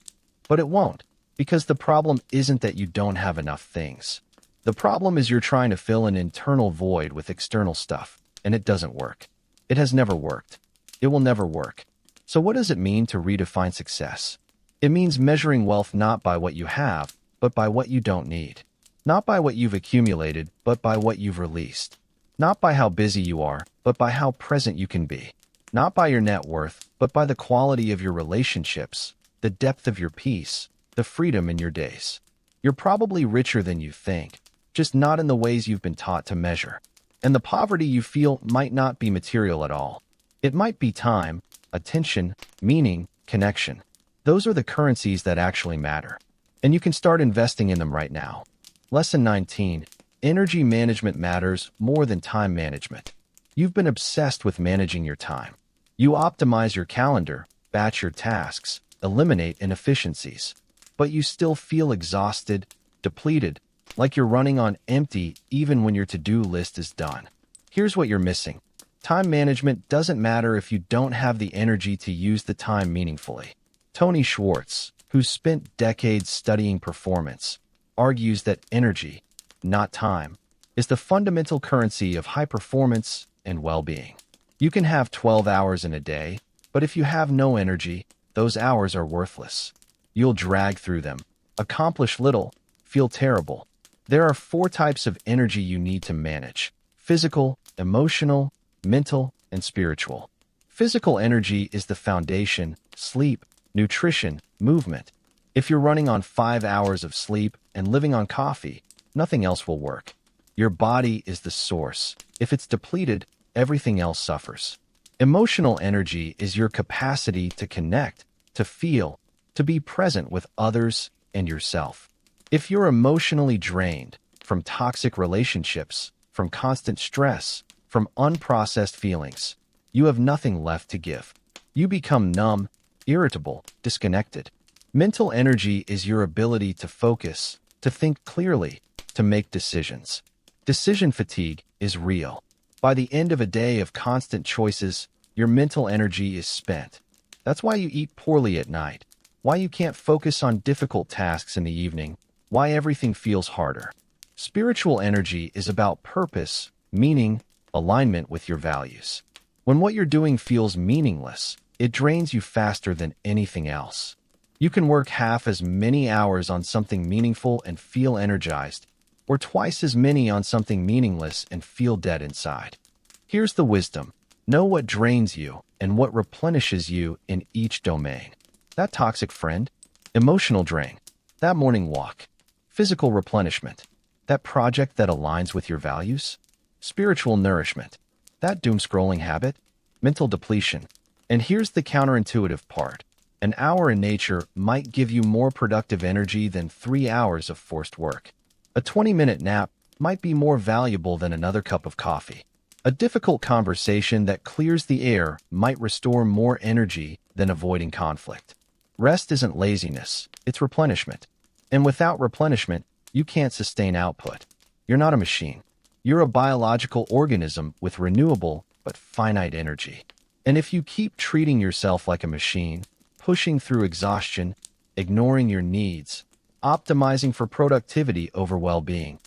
But it won't, because the problem isn't that you don't have enough things. The problem is you're trying to fill an internal void with external stuff, and it doesn't work. It has never worked. It will never work. So what does it mean to redefine success? It means measuring wealth not by what you have, but by what you don't need. Not by what you've accumulated, but by what you've released. Not by how busy you are, but by how present you can be. Not by your net worth, but by the quality of your relationships, the depth of your peace, the freedom in your days. You're probably richer than you think, just not in the ways you've been taught to measure. And the poverty you feel might not be material at all. It might be time, attention, meaning, connection. Those are the currencies that actually matter. And you can start investing in them right now. Lesson 19. Energy management matters more than time management. You've been obsessed with managing your time. You optimize your calendar, batch your tasks, eliminate inefficiencies. But you still feel exhausted, depleted, like you're running on empty even when your to-do list is done. Here's what you're missing. Time management doesn't matter if you don't have the energy to use the time meaningfully. Tony Schwartz, who's spent decades studying performance, argues that energy, not time, is the fundamental currency of high performance and well-being. You can have 12 hours in a day, but if you have no energy, those hours are worthless. You'll drag through them, accomplish little, feel terrible. There are 4 types of energy you need to manage: physical, emotional, mental, and spiritual. Physical energy is the foundation: sleep, nutrition, movement. If you're running on 5 hours of sleep and living on coffee, nothing else will work. Your body is the source. If it's depleted, everything else suffers. Emotional energy is your capacity to connect, to feel, to be present with others and yourself. If you're emotionally drained from toxic relationships, from constant stress, from unprocessed feelings, you have nothing left to give. You become numb, irritable, disconnected. Mental energy is your ability to focus, to think clearly, to make decisions. Decision fatigue is real. By the end of a day of constant choices, your mental energy is spent. That's why you eat poorly at night, why you can't focus on difficult tasks in the evening, why everything feels harder. Spiritual energy is about purpose, meaning, alignment with your values. When what you're doing feels meaningless, it drains you faster than anything else. You can work half as many hours on something meaningful and feel energized, or twice as many on something meaningless and feel dead inside. Here's the wisdom. Know what drains you and what replenishes you in each domain. That toxic friend, emotional drain, that morning walk, physical replenishment, that project that aligns with your values, spiritual nourishment, that doom-scrolling habit, mental depletion. And here's the counterintuitive part. An hour in nature might give you more productive energy than 3 hours of forced work. A 20-minute nap might be more valuable than another cup of coffee. A difficult conversation that clears the air might restore more energy than avoiding conflict. Rest isn't laziness, it's replenishment. And without replenishment, you can't sustain output. You're not a machine. You're a biological organism with renewable but finite energy. And if you keep treating yourself like a machine, pushing through exhaustion, ignoring your needs, optimizing for productivity over well-being,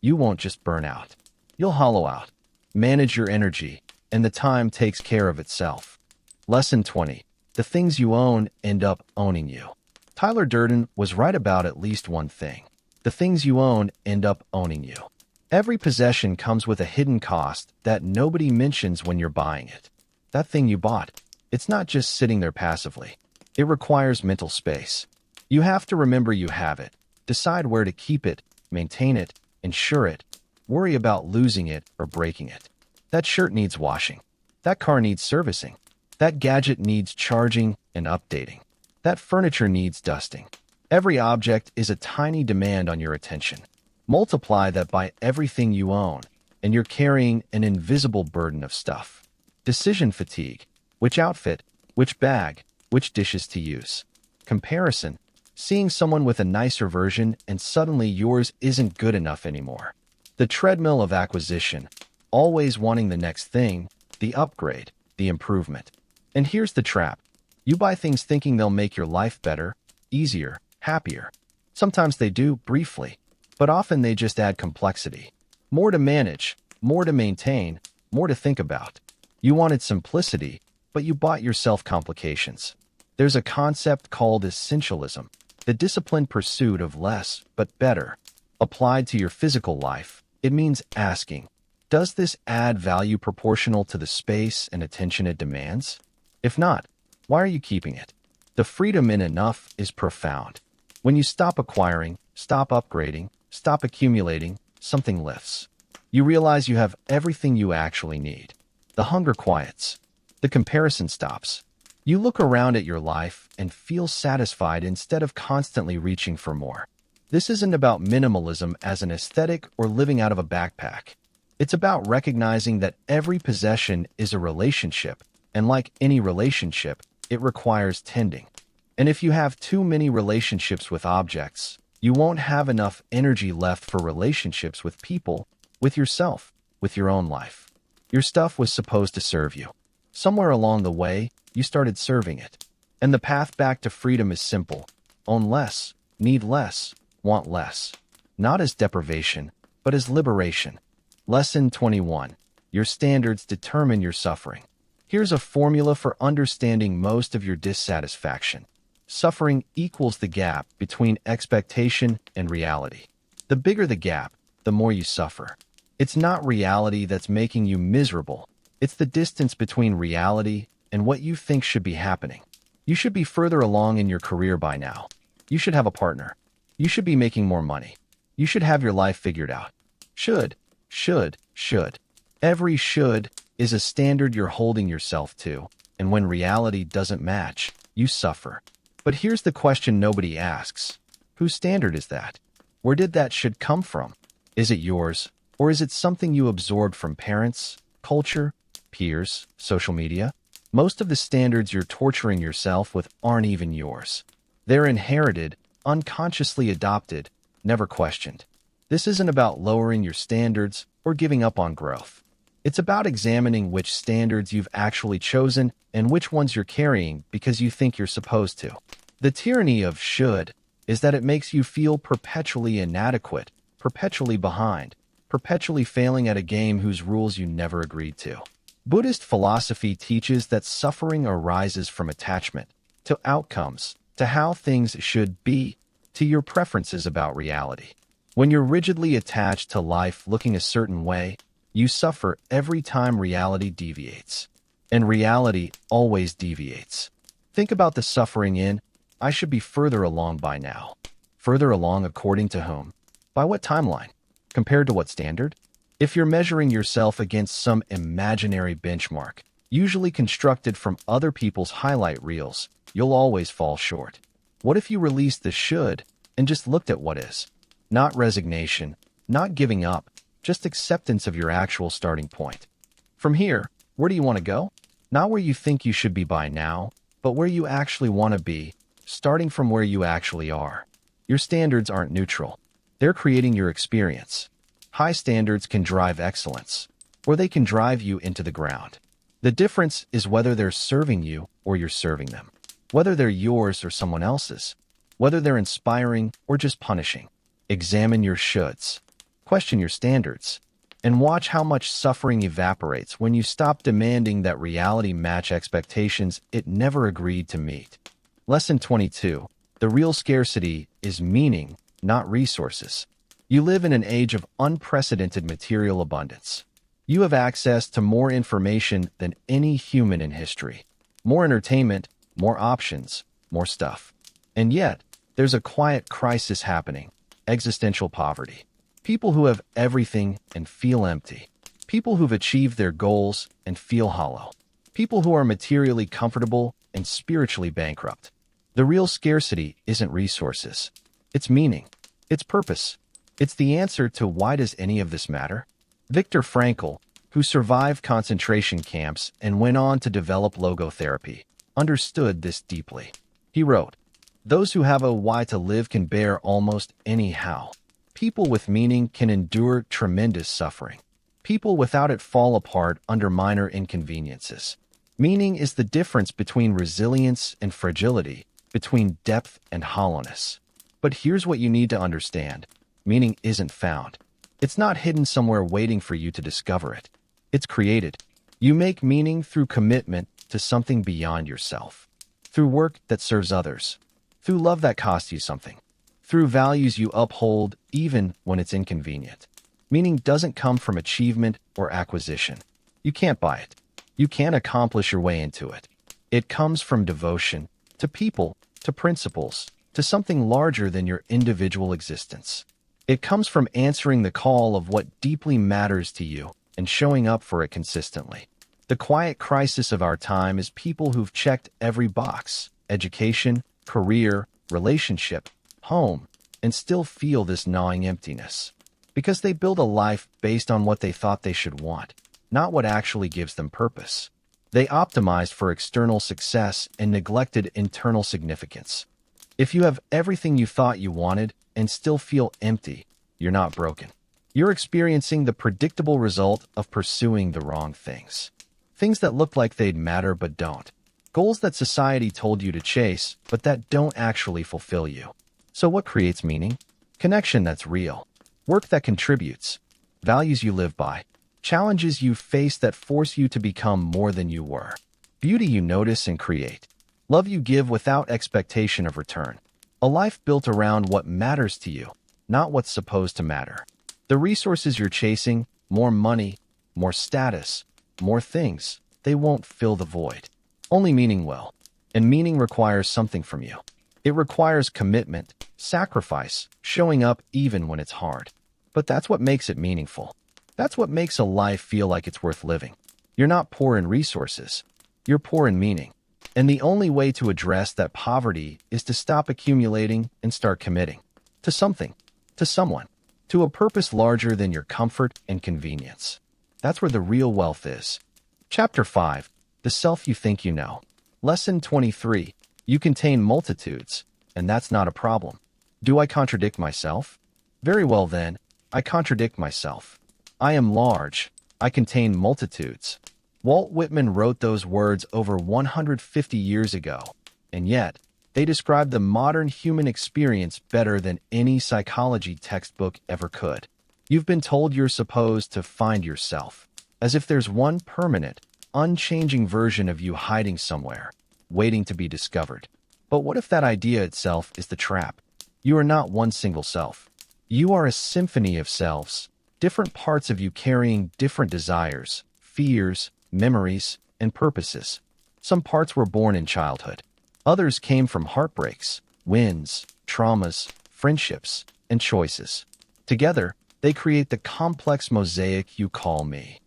you won't just burn out. You'll hollow out. Manage your energy, and the time takes care of itself. Lesson 20. The things you own end up owning you. Tyler Durden was right about at least one thing. The things you own end up owning you. Every possession comes with a hidden cost that nobody mentions when you're buying it. That thing you bought, it's not just sitting there passively. It requires mental space. You have to remember you have it, decide where to keep it, maintain it, insure it, worry about losing it or breaking it. That shirt needs washing. That car needs servicing. That gadget needs charging and updating. That furniture needs dusting. Every object is a tiny demand on your attention. Multiply that by everything you own, and you're carrying an invisible burden of stuff. Decision fatigue. Which outfit, Which bag, which dishes to use. Comparison, seeing someone with a nicer version and suddenly yours isn't good enough anymore. The treadmill of acquisition, always wanting the next thing, the upgrade, the improvement. And here's the trap. You buy things thinking they'll make your life better, easier, happier. Sometimes they do, briefly, but often they just add complexity. More to manage, more to maintain, more to think about. You wanted simplicity, but you bought yourself complications. There's a concept called essentialism, the disciplined pursuit of less but better. Applied to your physical life, it means asking, does this add value proportional to the space and attention it demands? If not, why are you keeping it? The freedom in enough is profound. When you stop acquiring, stop upgrading, stop accumulating, something lifts. You realize you have everything you actually need. The hunger quiets. The comparison stops. You look around at your life and feel satisfied instead of constantly reaching for more. This isn't about minimalism as an aesthetic or living out of a backpack. It's about recognizing that every possession is a relationship, and like any relationship, it requires tending. And if you have too many relationships with objects, you won't have enough energy left for relationships with people, with yourself, with your own life. Your stuff was supposed to serve you. Somewhere along the way, you started serving it. And the path back to freedom is simple. Own less, need less, want less. Not as deprivation, but as liberation. Lesson 21. Your standards determine your suffering. Here's a formula for understanding most of your dissatisfaction. Suffering equals the gap between expectation and reality. The bigger the gap, the more you suffer. It's not reality that's making you miserable. It's the distance between reality and what you think should be happening. You should be further along in your career by now. You should have a partner. You should be making more money. You should have your life figured out. Should. Every should is a standard you're holding yourself to, and when reality doesn't match, you suffer. But here's the question nobody asks. Whose standard is that? Where did that should come from? Is it yours, or is it something you absorbed from parents, culture, peers, social media? Most of the standards you're torturing yourself with aren't even yours. They're inherited, unconsciously adopted, never questioned. This isn't about lowering your standards or giving up on growth. It's about examining which standards you've actually chosen and which ones you're carrying because you think you're supposed to. The tyranny of should is that it makes you feel perpetually inadequate, perpetually behind, perpetually failing at a game whose rules you never agreed to. Buddhist philosophy teaches that suffering arises from attachment to outcomes, to how things should be, to your preferences about reality. When you're rigidly attached to life looking a certain way, you suffer every time reality deviates. And reality always deviates. Think about the suffering in, I should be further along by now. Further along according to whom? By what timeline? Compared to what standard? If you're measuring yourself against some imaginary benchmark, usually constructed from other people's highlight reels, you'll always fall short. What if you released the should and just looked at what is? Not resignation, not giving up, just acceptance of your actual starting point. From here, where do you want to go? Not where you think you should be by now, but where you actually want to be, starting from where you actually are. Your standards aren't neutral. They're creating your experience. High standards can drive excellence, or they can drive you into the ground. The difference is whether they're serving you or you're serving them, whether they're yours or someone else's, whether they're inspiring or just punishing. Examine your shoulds, question your standards, and watch how much suffering evaporates when you stop demanding that reality match expectations it never agreed to meet. Lesson 22. The real scarcity is meaning, not resources. You live in an age of unprecedented material abundance. You have access to more information than any human in history. More entertainment, more options, more stuff. And yet, there's a quiet crisis happening. Existential poverty. People who have everything and feel empty. People who've achieved their goals and feel hollow. People who are materially comfortable and spiritually bankrupt. The real scarcity isn't resources. It's meaning. It's purpose. It's the answer to why does any of this matter? Viktor Frankl, who survived concentration camps and went on to develop logotherapy, understood this deeply. He wrote, "Those who have a why to live can bear almost any how. People with meaning can endure tremendous suffering. People without it fall apart under minor inconveniences. Meaning is the difference between resilience and fragility, between depth and hollowness. But here's what you need to understand. Meaning isn't found. It's not hidden somewhere waiting for you to discover it. It's created. You make meaning through commitment to something beyond yourself, through work that serves others, through love that costs you something, through values you uphold even when it's inconvenient. Meaning doesn't come from achievement or acquisition. You can't buy it. You can't accomplish your way into it. It comes from devotion to people, to principles, to something larger than your individual existence. It comes from answering the call of what deeply matters to you and showing up for it consistently. The quiet crisis of our time is people who've checked every box: education, career, relationship, home, and still feel this gnawing emptiness. Because they build a life based on what they thought they should want, not what actually gives them purpose. They optimized for external success and neglected internal significance. If you have everything you thought you wanted and still feel empty, you're not broken. You're experiencing the predictable result of pursuing the wrong things. Things that look like they'd matter but don't. Goals that society told you to chase, but that don't actually fulfill you. So what creates meaning? Connection that's real. Work that contributes. Values you live by. Challenges you face that force you to become more than you were. Beauty you notice and create. Love you give without expectation of return. A life built around what matters to you, not what's supposed to matter. The resources you're chasing, more money, more status, more things, they won't fill the void. Only meaning will. And meaning requires something from you. It requires commitment, sacrifice, showing up even when it's hard. But that's what makes it meaningful. That's what makes a life feel like it's worth living. You're not poor in resources. You're poor in meaning. And the only way to address that poverty is to stop accumulating and start committing. To something. To someone. To a purpose larger than your comfort and convenience. That's where the real wealth is. Chapter 5. The Self You Think You Know. Lesson 23. You contain multitudes, and that's not a problem. Do I contradict myself? Very well then, I contradict myself. I am large. I contain multitudes. Walt Whitman wrote those words over 150 years ago, and yet, they describe the modern human experience better than any psychology textbook ever could. You've been told you're supposed to find yourself, as if there's one permanent, unchanging version of you hiding somewhere, waiting to be discovered. But what if that idea itself is the trap? You are not one single self. You are a symphony of selves, different parts of you carrying different desires, fears, memories, and purposes. Some parts were born in childhood. Others came from heartbreaks, wins, traumas, friendships, and choices. Together, they create the complex mosaic you call me.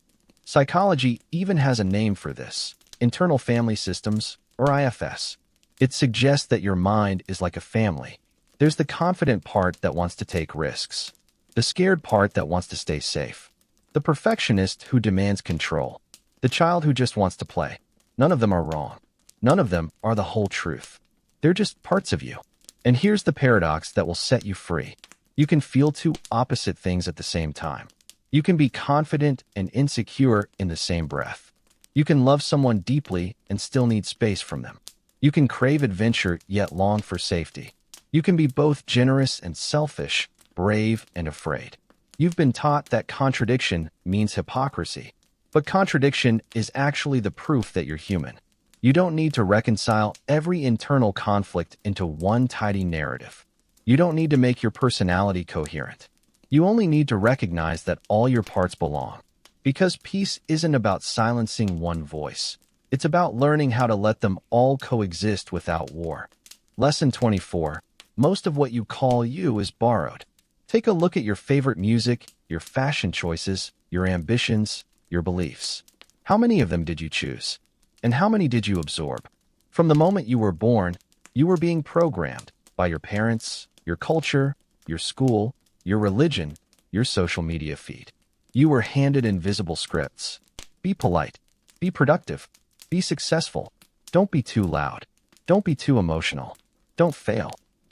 Psychology even has a name for this: internal family systems, or IFS. It suggests that your mind is like a family. There's the confident part that wants to take risks, the scared part that wants to stay safe, the perfectionist who demands control, the child who just wants to play. None of them are wrong. None of them are the whole truth. They're just parts of you. And here's the paradox that will set you free. You can feel two opposite things at the same time. You can be confident and insecure in the same breath. You can love someone deeply and still need space from them. You can crave adventure yet long for safety. You can be both generous and selfish, brave and afraid. You've been taught that contradiction means hypocrisy. But contradiction is actually the proof that you're human. You don't need to reconcile every internal conflict into one tidy narrative. You don't need to make your personality coherent. You only need to recognize that all your parts belong. Because peace isn't about silencing one voice. It's about learning how to let them all coexist without war. Lesson 24. Most of what you call you is borrowed. Take a look at your favorite music, your fashion choices, your ambitions, your beliefs. How many of them did you choose? And how many did you absorb? From the moment you were born, you were being programmed by your parents, your culture, your school, your religion, your social media feed. You were handed invisible scripts. Be polite. Be productive. Be successful. Don't be too loud. Don't be too emotional. Don't fail.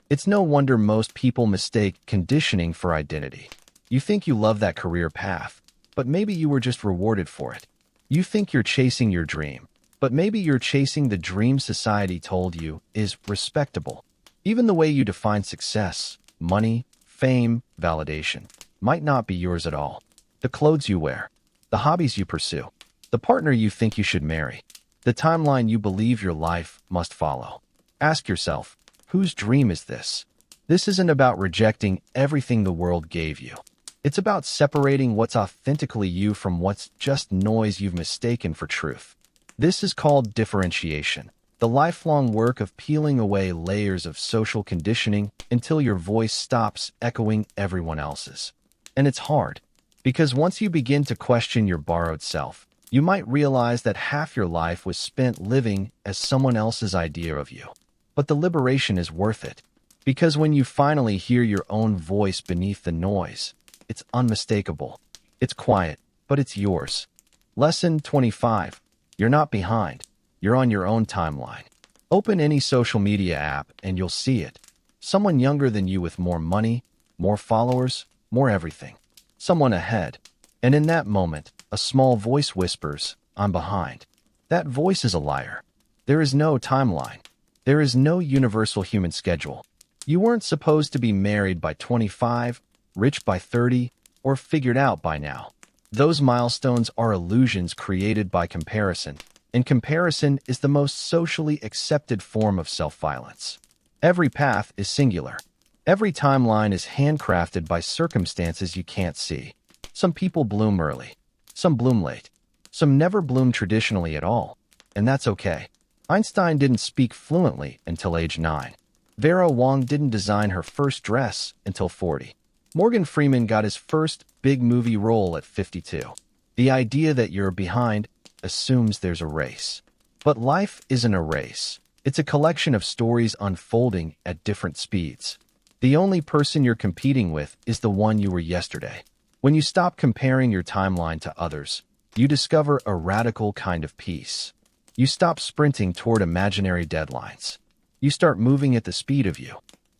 It's no wonder most people mistake conditioning for identity. You think you love that career path, but maybe you were just rewarded for it. You think you're chasing your dream, but maybe you're chasing the dream society told you is respectable. Even the way you define success, money, fame, validation, might not be yours at all. The clothes you wear, the hobbies you pursue, the partner you think you should marry, the timeline you believe your life must follow. Ask yourself, whose dream is this? This isn't about rejecting everything the world gave you. It's about separating what's authentically you from what's just noise you've mistaken for truth. This is called differentiation, the lifelong work of peeling away layers of social conditioning until your voice stops echoing everyone else's. And it's hard, because once you begin to question your borrowed self, you might realize that half your life was spent living as someone else's idea of you. But the liberation is worth it, because when you finally hear your own voice beneath the noise, it's unmistakable. It's quiet, but it's yours. Lesson 25. You're not behind. You're on your own timeline. Open any social media app and you'll see it. Someone younger than you with more money, more followers, more everything. Someone ahead. And in that moment, a small voice whispers, "I'm behind." That voice is a liar. There is no timeline. There is no universal human schedule. You weren't supposed to be married by 25, rich by 30, or figured out by now. Those milestones are illusions created by comparison, and comparison is the most socially accepted form of self-violence. Every path is singular. Every timeline is handcrafted by circumstances you can't see. Some people bloom early. Some bloom late. Some never bloom traditionally at all. And that's okay. Einstein didn't speak fluently until age 9. Vera Wang didn't design her first dress until 40. Morgan Freeman got his first big movie role at 52. The idea that you're behind assumes there's a race. But life isn't a race. It's a collection of stories unfolding at different speeds. The only person you're competing with is the one you were yesterday. When you stop comparing your timeline to others, you discover a radical kind of peace. You stop sprinting toward imaginary deadlines. You start moving at the speed of you.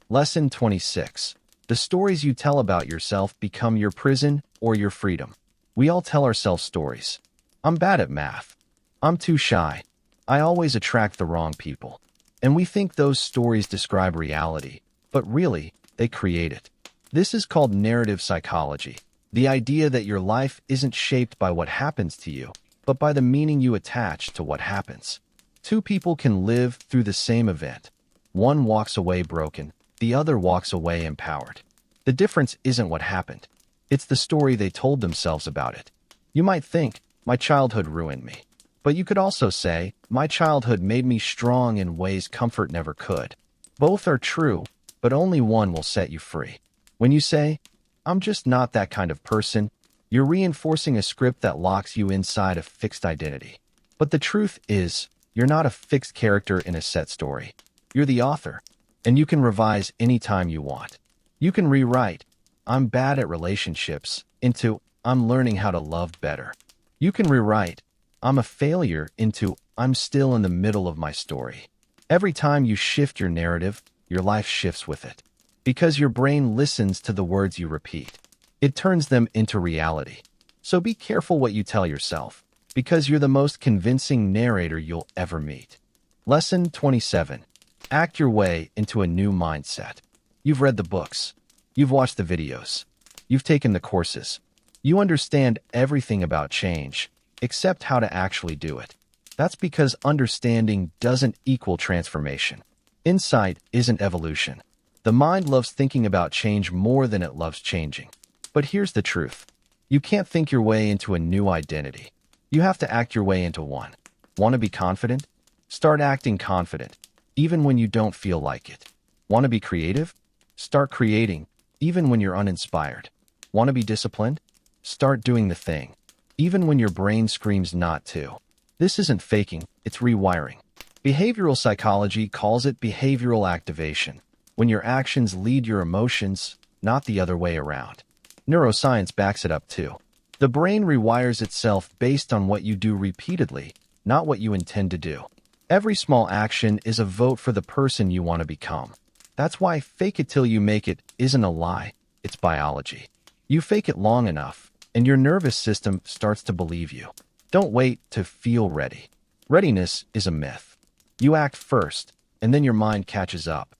Lesson 26. The stories you tell about yourself become your prison or your freedom. We all tell ourselves stories. I'm bad at math. I'm too shy. I always attract the wrong people. And we think those stories describe reality, but really, they create it. This is called narrative psychology, the idea that your life isn't shaped by what happens to you, but by the meaning you attach to what happens. Two people can live through the same event. One walks away broken, the other walks away empowered. The difference isn't what happened. It's the story they told themselves about it. You might think, my childhood ruined me. But you could also say, my childhood made me strong in ways comfort never could. Both are true, but only one will set you free. When you say, I'm just not that kind of person, you're reinforcing a script that locks you inside a fixed identity. But the truth is, you're not a fixed character in a set story. You're the author, and you can revise anytime you want. You can rewrite, I'm bad at relationships, into, I'm learning how to love better. You can rewrite, I'm a failure, into, I'm still in the middle of my story. Every time you shift your narrative, your life shifts with it. Because your brain listens to the words you repeat. It turns them into reality. So be careful what you tell yourself, because you're the most convincing narrator you'll ever meet. Lesson 27. Act your way into a new mindset. You've read the books. You've watched the videos. You've taken the courses. You understand everything about change, except how to actually do it. That's because understanding doesn't equal transformation. Insight isn't evolution. The mind loves thinking about change more than it loves changing. But here's the truth. You can't think your way into a new identity. You have to act your way into one. Want to be confident? Start acting confident, even when you don't feel like it. Want to be creative? Start creating, even when you're uninspired. Want to be disciplined? Start doing the thing, even when your brain screams not to. This isn't faking, it's rewiring. Behavioral psychology calls it behavioral activation, when your actions lead your emotions, not the other way around. Neuroscience backs it up too. The brain rewires itself based on what you do repeatedly, not what you intend to do. Every small action is a vote for the person you want to become. That's why fake it till you make it isn't a lie, it's biology. You fake it long enough, and your nervous system starts to believe you. Don't wait to feel ready. Readiness is a myth. You act first, and then your mind catches up.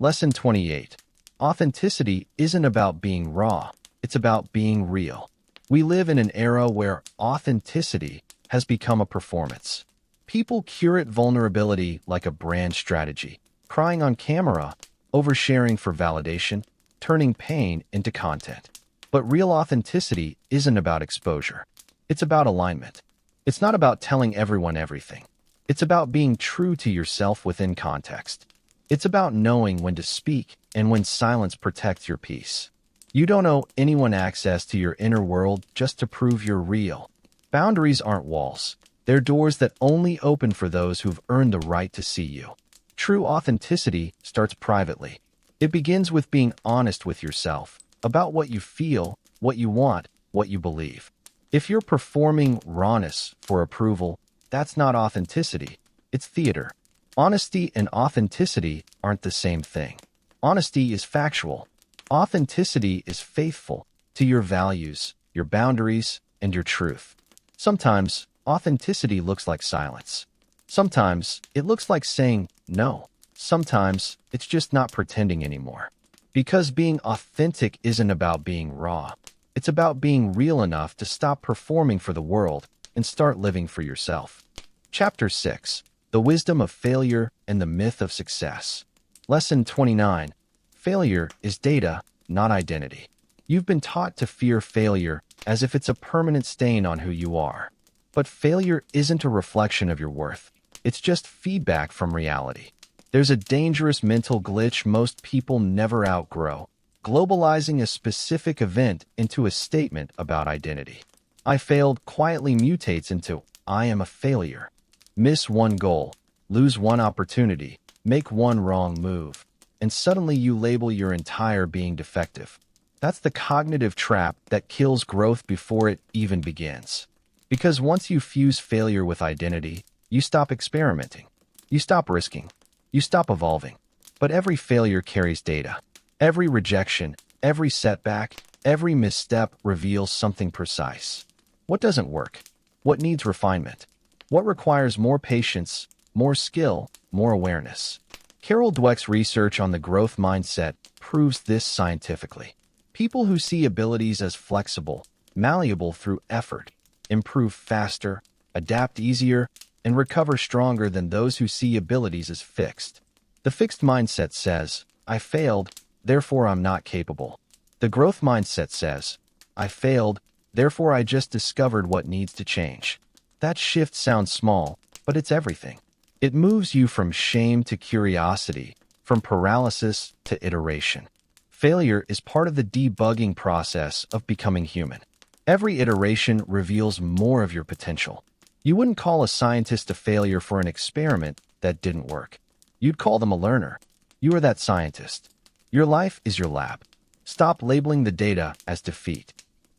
Lesson 28. Authenticity isn't about being raw, it's about being real. We live in an era where authenticity has become a performance. People curate vulnerability like a brand strategy, crying on camera, oversharing for validation, turning pain into content. But real authenticity isn't about exposure. It's about alignment. It's not about telling everyone everything. It's about being true to yourself within context. It's about knowing when to speak and when silence protects your peace. You don't owe anyone access to your inner world just to prove you're real. Boundaries aren't walls. They're doors that only open for those who've earned the right to see you. True authenticity starts privately. It begins with being honest with yourself about what you feel, what you want, what you believe. If you're performing rawness for approval, that's not authenticity, it's theater. Honesty and authenticity aren't the same thing. Honesty is factual. Authenticity is faithful to your values, your boundaries, and your truth. Sometimes, authenticity looks like silence. Sometimes, it looks like saying no. Sometimes, it's just not pretending anymore. Because being authentic isn't about being raw. It's about being real enough to stop performing for the world and start living for yourself. Chapter 6. The Wisdom of Failure and the Myth of Success. Lesson 29. Failure is data, not identity. You've been taught to fear failure as if it's a permanent stain on who you are. But failure isn't a reflection of your worth. It's just feedback from reality. There's a dangerous mental glitch most people never outgrow, globalizing a specific event into a statement about identity. I failed quietly mutates into I am a failure. Miss one goal, lose one opportunity, make one wrong move, and suddenly you label your entire being defective. That's the cognitive trap that kills growth before it even begins. Because once you fuse failure with identity, you stop experimenting. You stop risking. You stop evolving. But every failure carries data. Every rejection, every setback, every misstep reveals something precise. What doesn't work? What needs refinement? What requires more patience, more skill, more awareness? Carol Dweck's research on the growth mindset proves this scientifically. People who see abilities as flexible, malleable through effort, improve faster, adapt easier, and recover stronger than those who see abilities as fixed. The fixed mindset says, I failed, therefore I'm not capable. The growth mindset says, I failed, therefore I just discovered what needs to change. That shift sounds small, but it's everything. It moves you from shame to curiosity, from paralysis to iteration. Failure is part of the debugging process of becoming human. Every iteration reveals more of your potential. You wouldn't call a scientist a failure for an experiment that didn't work. You'd call them a learner. You are that scientist. Your life is your lab. Stop labeling the data as defeat.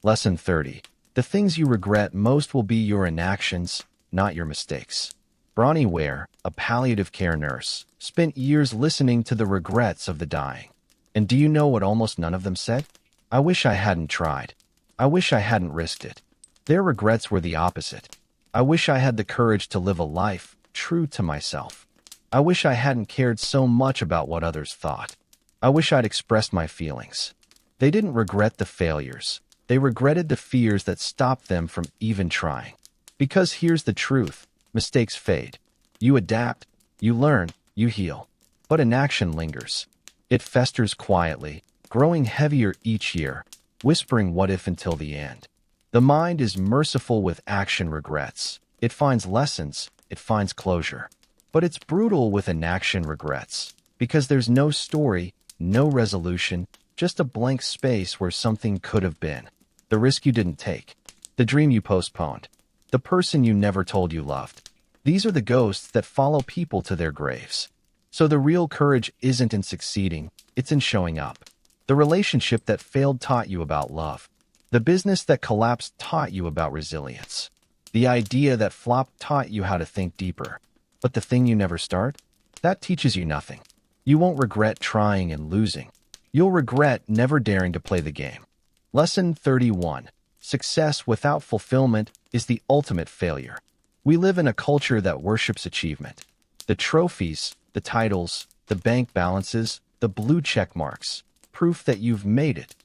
Lesson 30. The things you regret most will be your inactions, not your mistakes. Bronnie Ware, a palliative care nurse, spent years listening to the regrets of the dying. And do you know what almost none of them said? I wish I hadn't tried. I wish I hadn't risked it. Their regrets were the opposite. I wish I had the courage to live a life true to myself. I wish I hadn't cared so much about what others thought. I wish I'd expressed my feelings. They didn't regret the failures. They regretted the fears that stopped them from even trying. Because here's the truth. Mistakes fade. You adapt, you learn, you heal. But inaction lingers. It festers quietly, growing heavier each year, whispering what if until the end. The mind is merciful with action regrets. It finds lessons, it finds closure. But it's brutal with inaction regrets, because there's no story, no resolution, just a blank space where something could have been. The risk you didn't take. The dream you postponed. The person you never told you loved. These are the ghosts that follow people to their graves. So the real courage isn't in succeeding, it's in showing up. The relationship that failed taught you about love. The business that collapsed taught you about resilience. The idea that flopped taught you how to think deeper. But the thing you never start? That teaches you nothing. You won't regret trying and losing. You'll regret never daring to play the game. Lesson 31. Success without fulfillment is the ultimate failure. We live in a culture that worships achievement. The trophies, the titles, the bank balances, the blue check marks, proof that you've made it.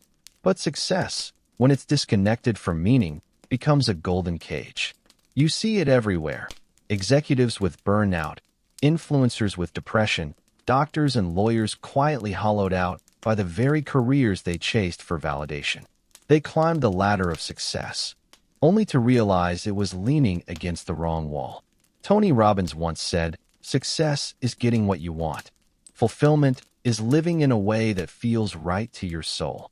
But success, when it's disconnected from meaning, becomes a golden cage. You see it everywhere. Executives with burnout, influencers with depression, doctors and lawyers quietly hollowed out by the very careers they chased for validation. They climbed the ladder of success, only to realize it was leaning against the wrong wall. Tony Robbins once said, "Success is getting what you want. Fulfillment is living in a way that feels right to your soul."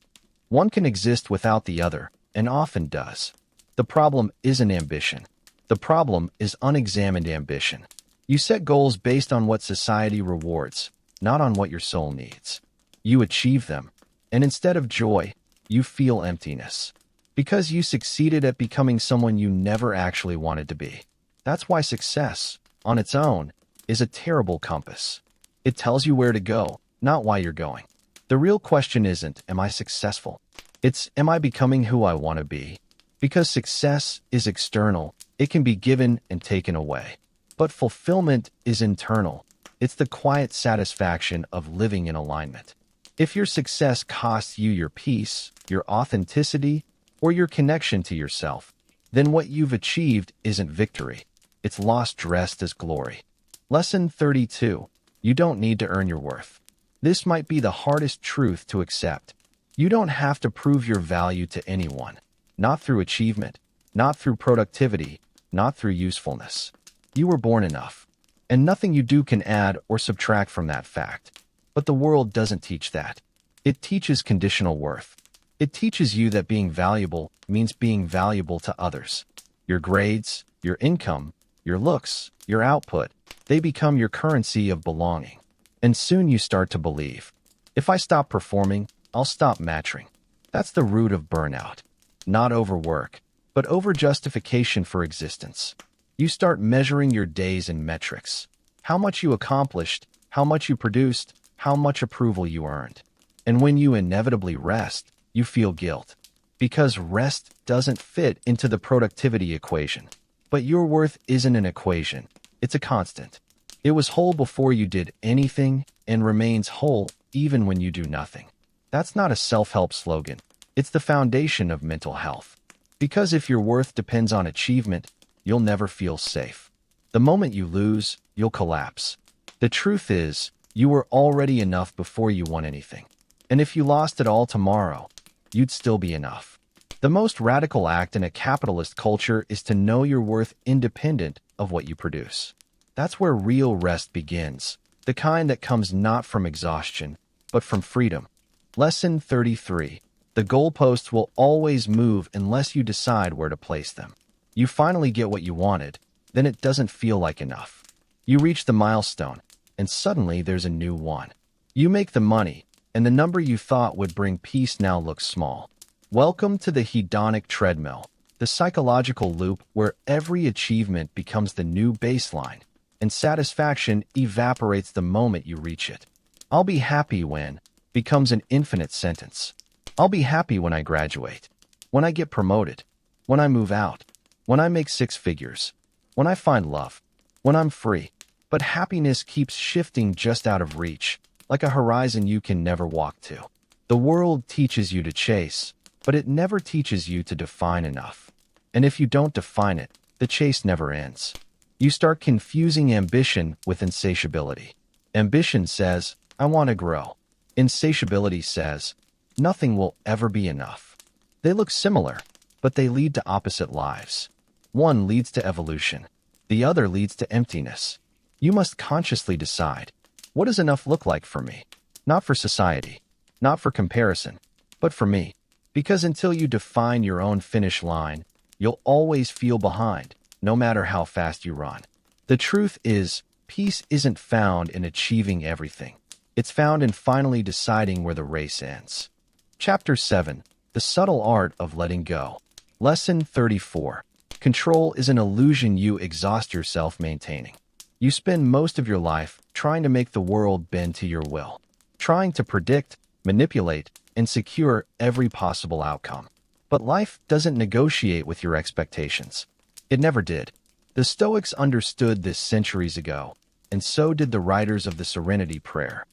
One can exist without the other, and often does. The problem isn't ambition. The problem is unexamined ambition. You set goals based on what society rewards, not on what your soul needs. You achieve them, and instead of joy, you feel emptiness. Because you succeeded at becoming someone you never actually wanted to be. That's why success, on its own, is a terrible compass. It tells you where to go, not why you're going. The real question isn't, am I successful? It's, am I becoming who I want to be? Because success is external, it can be given and taken away. But fulfillment is internal. It's the quiet satisfaction of living in alignment. If your success costs you your peace, your authenticity, or your connection to yourself, then what you've achieved isn't victory. It's loss dressed as glory. Lesson 32. You don't need to earn your worth. This might be the hardest truth to accept. You don't have to prove your value to anyone. Not through achievement, not through productivity, not through usefulness. You were born enough, and nothing you do can add or subtract from that fact. But the world doesn't teach that. It teaches conditional worth. It teaches you that being valuable means being valuable to others. Your grades, your income, your looks, your output, they become your currency of belonging. And soon you start to believe, if I stop performing, I'll stop matching. That's the root of burnout. Not overwork, but over-justification for existence. You start measuring your days in metrics. How much you accomplished, how much you produced, how much approval you earned. And when you inevitably rest, you feel guilt. Because rest doesn't fit into the productivity equation. But your worth isn't an equation. It's a constant. It was whole before you did anything and remains whole even when you do nothing. That's not a self-help slogan. It's the foundation of mental health. Because if your worth depends on achievement, you'll never feel safe. The moment you lose, you'll collapse. The truth is, you were already enough before you won anything. And if you lost it all tomorrow, you'd still be enough. The most radical act in a capitalist culture is to know your worth independent of what you produce. That's where real rest begins, the kind that comes not from exhaustion, but from freedom. Lesson 33. The goalposts will always move unless you decide where to place them. You finally get what you wanted, then it doesn't feel like enough. You reach the milestone, and suddenly there's a new one. You make the money, and the number you thought would bring peace now looks small. Welcome to the hedonic treadmill, the psychological loop where every achievement becomes the new baseline, and satisfaction evaporates the moment you reach it. I'll be happy when becomes an infinite sentence. I'll be happy when I graduate, when I get promoted, when I move out, when I make six figures, when I find love, when I'm free. But happiness keeps shifting just out of reach, like a horizon you can never walk to. The world teaches you to chase, but it never teaches you to define enough. And if you don't define it, the chase never ends. You start confusing ambition with insatiability. Ambition says, I want to grow. Insatiability says, nothing will ever be enough. They look similar, but they lead to opposite lives. One leads to evolution. The other leads to emptiness. You must consciously decide, what does enough look like for me? Not for society, not for comparison, but for me. Because until you define your own finish line, you'll always feel behind, no matter how fast you run. The truth is, peace isn't found in achieving everything. It's found in finally deciding where the race ends. Chapter 7. The Subtle Art of Letting Go. Lesson 34. Control is an illusion you exhaust yourself maintaining. You spend most of your life trying to make the world bend to your will, trying to predict, manipulate, and secure every possible outcome. But life doesn't negotiate with your expectations. It never did. The Stoics understood this centuries ago, and so did the writers of the Serenity Prayer.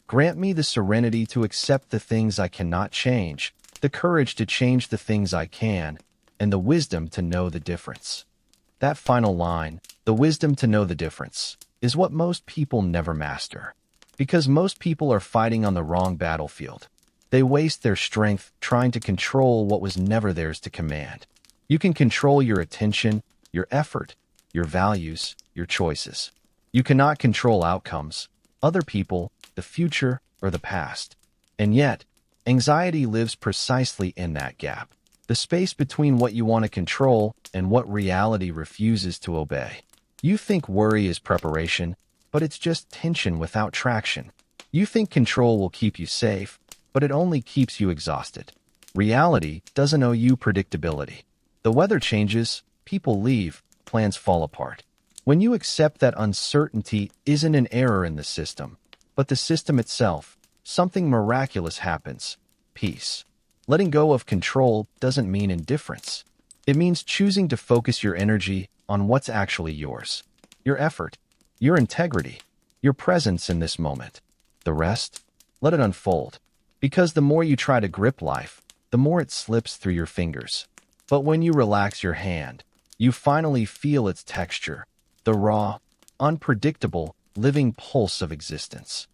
Grant me the serenity to accept the things I cannot change, the courage to change the things I can, and the wisdom to know the difference. That final line, the wisdom to know the difference, is what most people never master. Because most people are fighting on the wrong battlefield. They waste their strength trying to control what was never theirs to command. You can control your attention, your effort, your values, your choices. You cannot control outcomes, other people, the future, or the past. And yet, anxiety lives precisely in that gap, the space between what you want to control and what reality refuses to obey. You think worry is preparation, but it's just tension without traction. You think control will keep you safe, but it only keeps you exhausted. Reality doesn't owe you predictability. The weather changes, people leave, plans fall apart. When you accept that uncertainty isn't an error in the system, but the system itself, something miraculous happens. Peace. Letting go of control doesn't mean indifference. It means choosing to focus your energy on what's actually yours. Your effort, your integrity, your presence in this moment. The rest, let it unfold. Because the more you try to grip life, the more it slips through your fingers. But when you relax your hand, you finally feel its texture, the raw, unpredictable, living pulse of existence.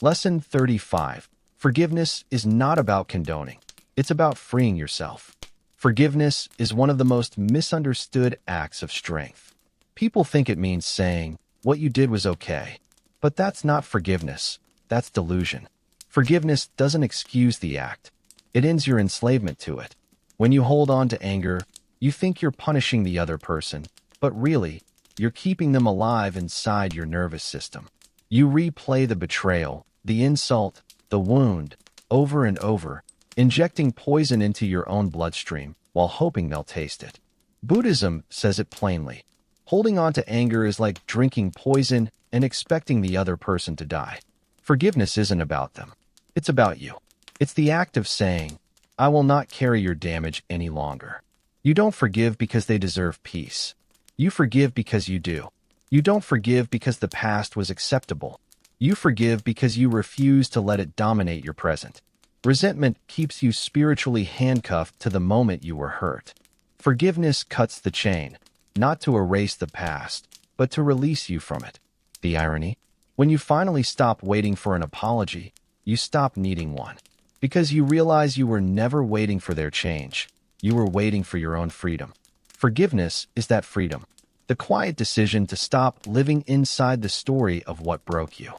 Lesson 35. Forgiveness is not about condoning. It's about freeing yourself. Forgiveness is one of the most misunderstood acts of strength. People think it means saying, what you did was okay. But that's not forgiveness. That's delusion. Forgiveness doesn't excuse the act. It ends your enslavement to it. When you hold on to anger, you think you're punishing the other person, but really, you're keeping them alive inside your nervous system. You replay the betrayal, the insult, the wound, over and over, injecting poison into your own bloodstream while hoping they'll taste it. Buddhism says it plainly. Holding on to anger is like drinking poison and expecting the other person to die. Forgiveness isn't about them. It's about you. It's the act of saying, I will not carry your damage any longer. You don't forgive because they deserve peace. You forgive because you do. You don't forgive because the past was acceptable. You forgive because you refuse to let it dominate your present. Resentment keeps you spiritually handcuffed to the moment you were hurt. Forgiveness cuts the chain, not to erase the past, but to release you from it. The irony? When you finally stop waiting for an apology, you stop needing one. Because you realize you were never waiting for their change. You were waiting for your own freedom. Forgiveness is that freedom. The quiet decision to stop living inside the story of what broke you.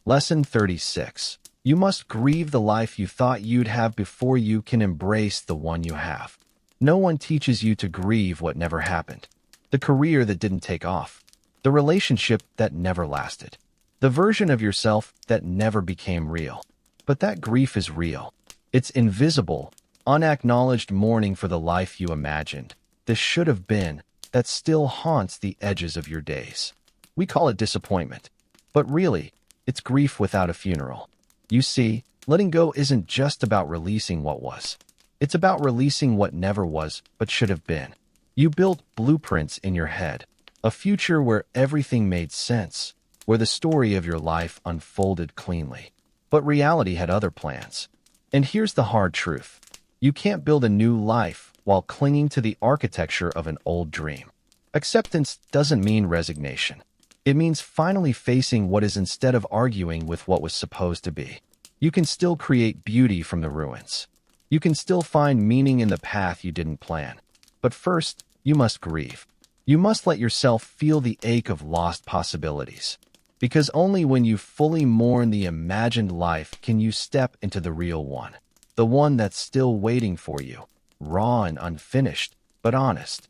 Lesson 36. You must grieve the life you thought you'd have before you can embrace the one you have. No one teaches you to grieve what never happened. The career that didn't take off. The relationship that never lasted. The version of yourself that never became real. But that grief is real. It's invisible, unacknowledged mourning for the life you imagined. This should have been, that still haunts the edges of your days. We call it disappointment. But really, it's grief without a funeral. You see, letting go isn't just about releasing what was. It's about releasing what never was, but should have been. You built blueprints in your head, a future where everything made sense, where the story of your life unfolded cleanly. But reality had other plans. And here's the hard truth. You can't build a new life while clinging to the architecture of an old dream. Acceptance doesn't mean resignation. It means finally facing what is instead of arguing with what was supposed to be. You can still create beauty from the ruins. You can still find meaning in the path you didn't plan. But first, you must grieve. You must let yourself feel the ache of lost possibilities. Because only when you fully mourn the imagined life can you step into the real one. The one that's still waiting for you. Raw and unfinished, but honest.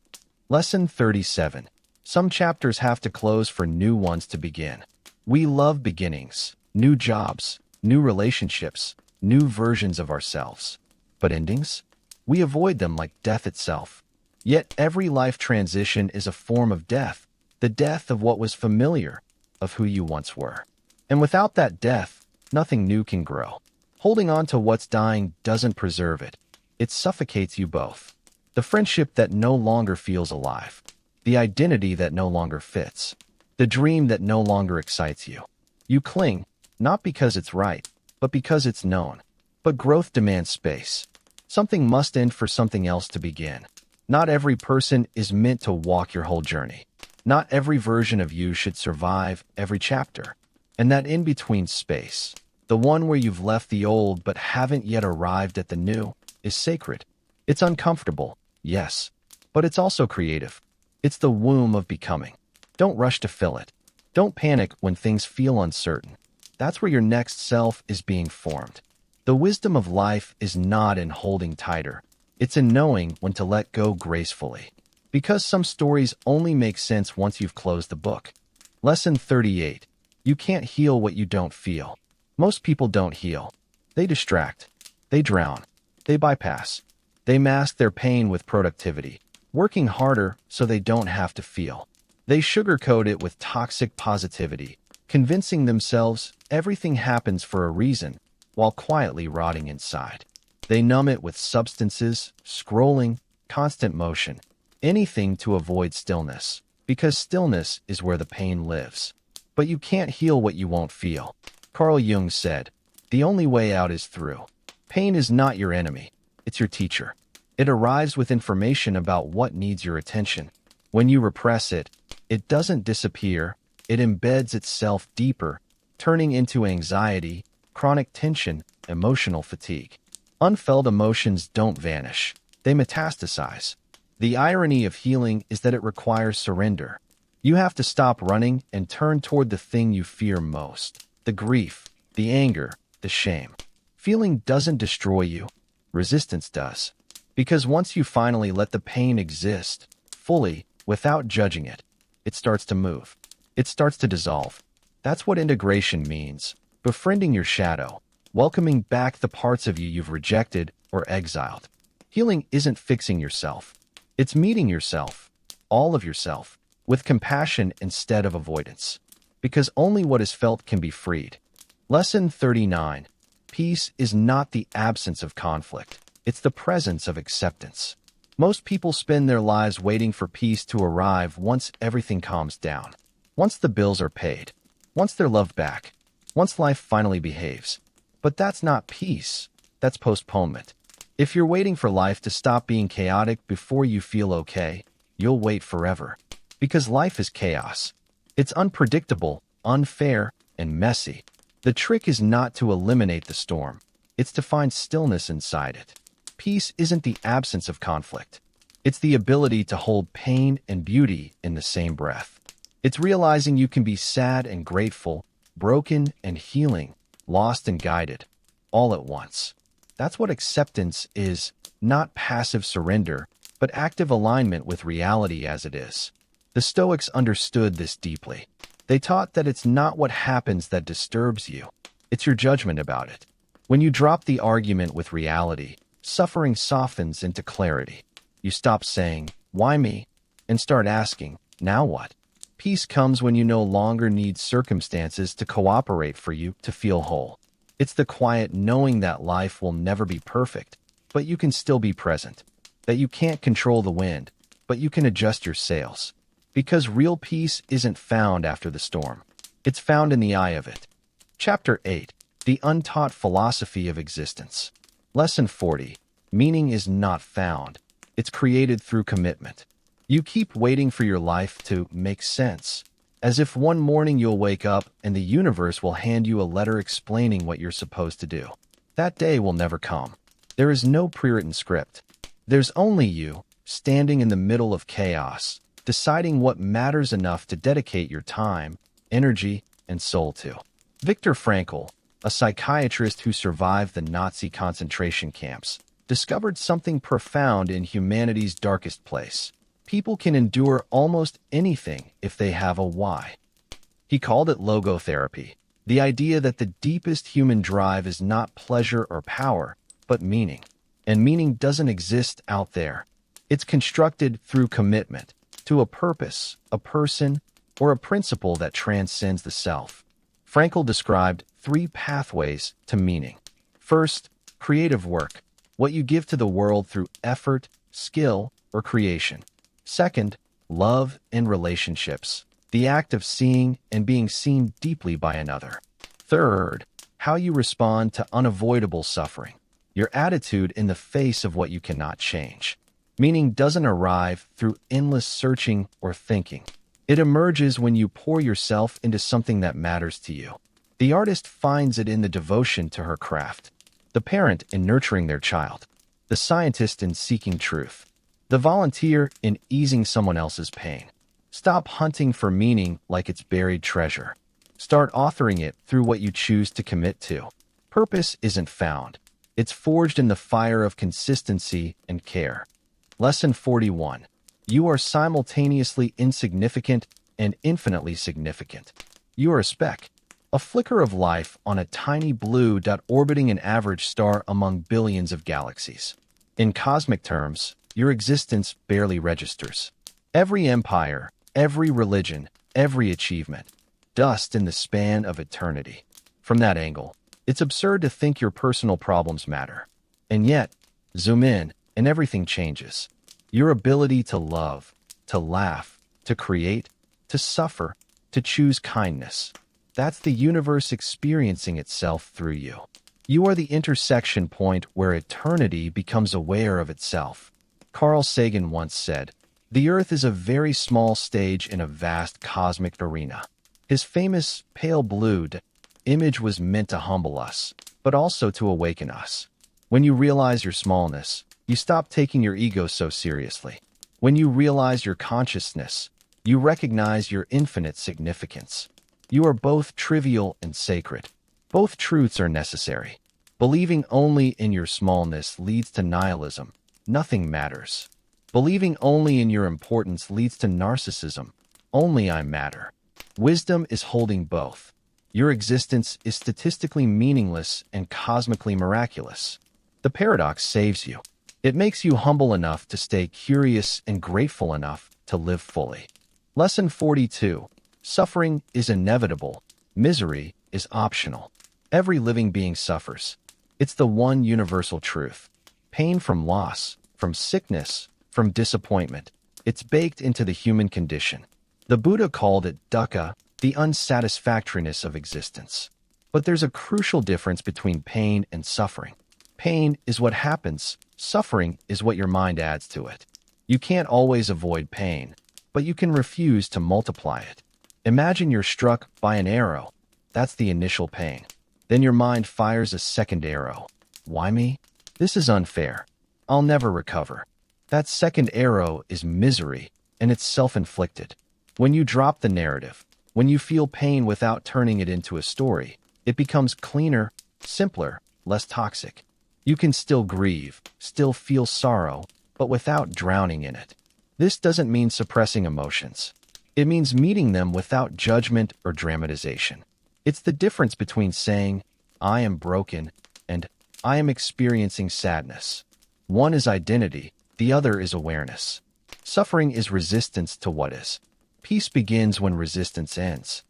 Lesson 37. Some chapters have to close for new ones to begin. We love beginnings, new jobs, new relationships, new versions of ourselves. But endings? We avoid them like death itself. Yet every life transition is a form of death, the death of what was familiar, of who you once were. And without that death, nothing new can grow. Holding on to what's dying doesn't preserve it. It suffocates you both. The friendship that no longer feels alive. The identity that no longer fits. The dream that no longer excites you. You cling, not because it's right, but because it's known. But growth demands space. Something must end for something else to begin. Not every person is meant to walk your whole journey. Not every version of you should survive every chapter. And that in-between space, the one where you've left the old but haven't yet arrived at the new, is sacred. It's uncomfortable, yes, but it's also creative. It's the womb of becoming. Don't rush to fill it. Don't panic when things feel uncertain. That's where your next self is being formed. The wisdom of life is not in holding tighter. It's in knowing when to let go gracefully. Because some stories only make sense once you've closed the book. Lesson 38. You can't heal what you don't feel. Most people don't heal. They distract. They drown. They bypass. They mask their pain with productivity, working harder so they don't have to feel. They sugarcoat it with toxic positivity, convincing themselves everything happens for a reason, while quietly rotting inside. They numb it with substances, scrolling, constant motion, anything to avoid stillness, because stillness is where the pain lives. But you can't heal what you won't feel. Carl Jung said, "The only way out is through." Pain is not your enemy. It's your teacher. It arrives with information about what needs your attention. When you repress it, it doesn't disappear. It embeds itself deeper, turning into anxiety, chronic tension, emotional fatigue. Unfelt emotions don't vanish. They metastasize. The irony of healing is that it requires surrender. You have to stop running and turn toward the thing you fear most. The grief, the anger, the shame. Feeling doesn't destroy you. Resistance does. Because once you finally let the pain exist, fully, without judging it, it starts to move. It starts to dissolve. That's what integration means. Befriending your shadow. Welcoming back the parts of you you've rejected or exiled. Healing isn't fixing yourself. It's meeting yourself, all of yourself, with compassion instead of avoidance. Because only what is felt can be freed. Lesson 39. Peace is not the absence of conflict. It's the presence of acceptance. Most people spend their lives waiting for peace to arrive once everything calms down. Once the bills are paid. Once they're loved back. Once life finally behaves. But that's not peace. That's postponement. If you're waiting for life to stop being chaotic before you feel okay, you'll wait forever. Because life is chaos. It's unpredictable, unfair, and messy. The trick is not to eliminate the storm. It's to find stillness inside it. Peace isn't the absence of conflict. It's the ability to hold pain and beauty in the same breath. It's realizing you can be sad and grateful, broken and healing, lost and guided, all at once. That's what acceptance is, not passive surrender, but active alignment with reality as it is. The Stoics understood this deeply. They taught that it's not what happens that disturbs you. It's your judgment about it. When you drop the argument with reality, suffering softens into clarity. You stop saying, "Why me?" and start asking, "Now what?" Peace comes when you no longer need circumstances to cooperate for you to feel whole. It's the quiet knowing that life will never be perfect, but you can still be present. That you can't control the wind, but you can adjust your sails. Because real peace isn't found after the storm. It's found in the eye of it. Chapter 8. The Untaught Philosophy of Existence. Lesson 40. Meaning is not found. It's created through commitment. You keep waiting for your life to make sense. As if one morning you'll wake up and the universe will hand you a letter explaining what you're supposed to do. That day will never come. There is no pre-written script. There's only you, standing in the middle of chaos, deciding what matters enough to dedicate your time, energy, and soul to. Viktor Frankl, a psychiatrist who survived the Nazi concentration camps, discovered something profound in humanity's darkest place. People can endure almost anything if they have a why. He called it logotherapy, the idea that the deepest human drive is not pleasure or power, but meaning. And meaning doesn't exist out there. It's constructed through commitment to a purpose, a person, or a principle that transcends the self. Frankl described 3 pathways to meaning. First, creative work, what you give to the world through effort, skill, or creation. Second, love and relationships, the act of seeing and being seen deeply by another. Third, how you respond to unavoidable suffering, your attitude in the face of what you cannot change. Meaning doesn't arrive through endless searching or thinking. It emerges when you pour yourself into something that matters to you. The artist finds it in the devotion to her craft, the parent in nurturing their child, the scientist in seeking truth, the volunteer in easing someone else's pain. Stop hunting for meaning like it's buried treasure. Start authoring it through what you choose to commit to. Purpose isn't found. It's forged in the fire of consistency and care. Lesson 41. You are simultaneously insignificant and infinitely significant. You are a speck, a flicker of life on a tiny blue dot orbiting an average star among billions of galaxies. In cosmic terms, your existence barely registers. Every empire, every religion, every achievement, dust in the span of eternity. From that angle, it's absurd to think your personal problems matter. And yet, zoom in, and everything changes. Your ability to love, to laugh, to create, to suffer, to choose kindness. That's the universe experiencing itself through you. You are the intersection point where eternity becomes aware of itself. Carl Sagan once said, "The Earth is a very small stage in a vast cosmic arena." His famous pale blue image was meant to humble us, but also to awaken us. When you realize your smallness, you stop taking your ego so seriously. When you realize your consciousness, you recognize your infinite significance. You are both trivial and sacred. Both truths are necessary. Believing only in your smallness leads to nihilism. Nothing matters. Believing only in your importance leads to narcissism. Only I matter. Wisdom is holding both. Your existence is statistically meaningless and cosmically miraculous. The paradox saves you. It makes you humble enough to stay curious and grateful enough to live fully. Lesson 42. Suffering is inevitable. Misery is optional. Every living being suffers. It's the one universal truth. Pain from loss, from sickness, from disappointment. It's baked into the human condition. The Buddha called it dukkha, the unsatisfactoriness of existence. But there's a crucial difference between pain and suffering. Pain is what happens. Suffering is what your mind adds to it. You can't always avoid pain, but you can refuse to multiply it. Imagine you're struck by an arrow. That's the initial pain. Then your mind fires a second arrow. Why me? This is unfair. I'll never recover. That second arrow is misery, and it's self-inflicted. When you drop the narrative, when you feel pain without turning it into a story, it becomes cleaner, simpler, less toxic. You can still grieve, still feel sorrow, but without drowning in it. This doesn't mean suppressing emotions. It means meeting them without judgment or dramatization. It's the difference between saying, "I am broken," and "I am experiencing sadness." One is identity, the other is awareness. Suffering is resistance to what is. Peace begins when resistance ends.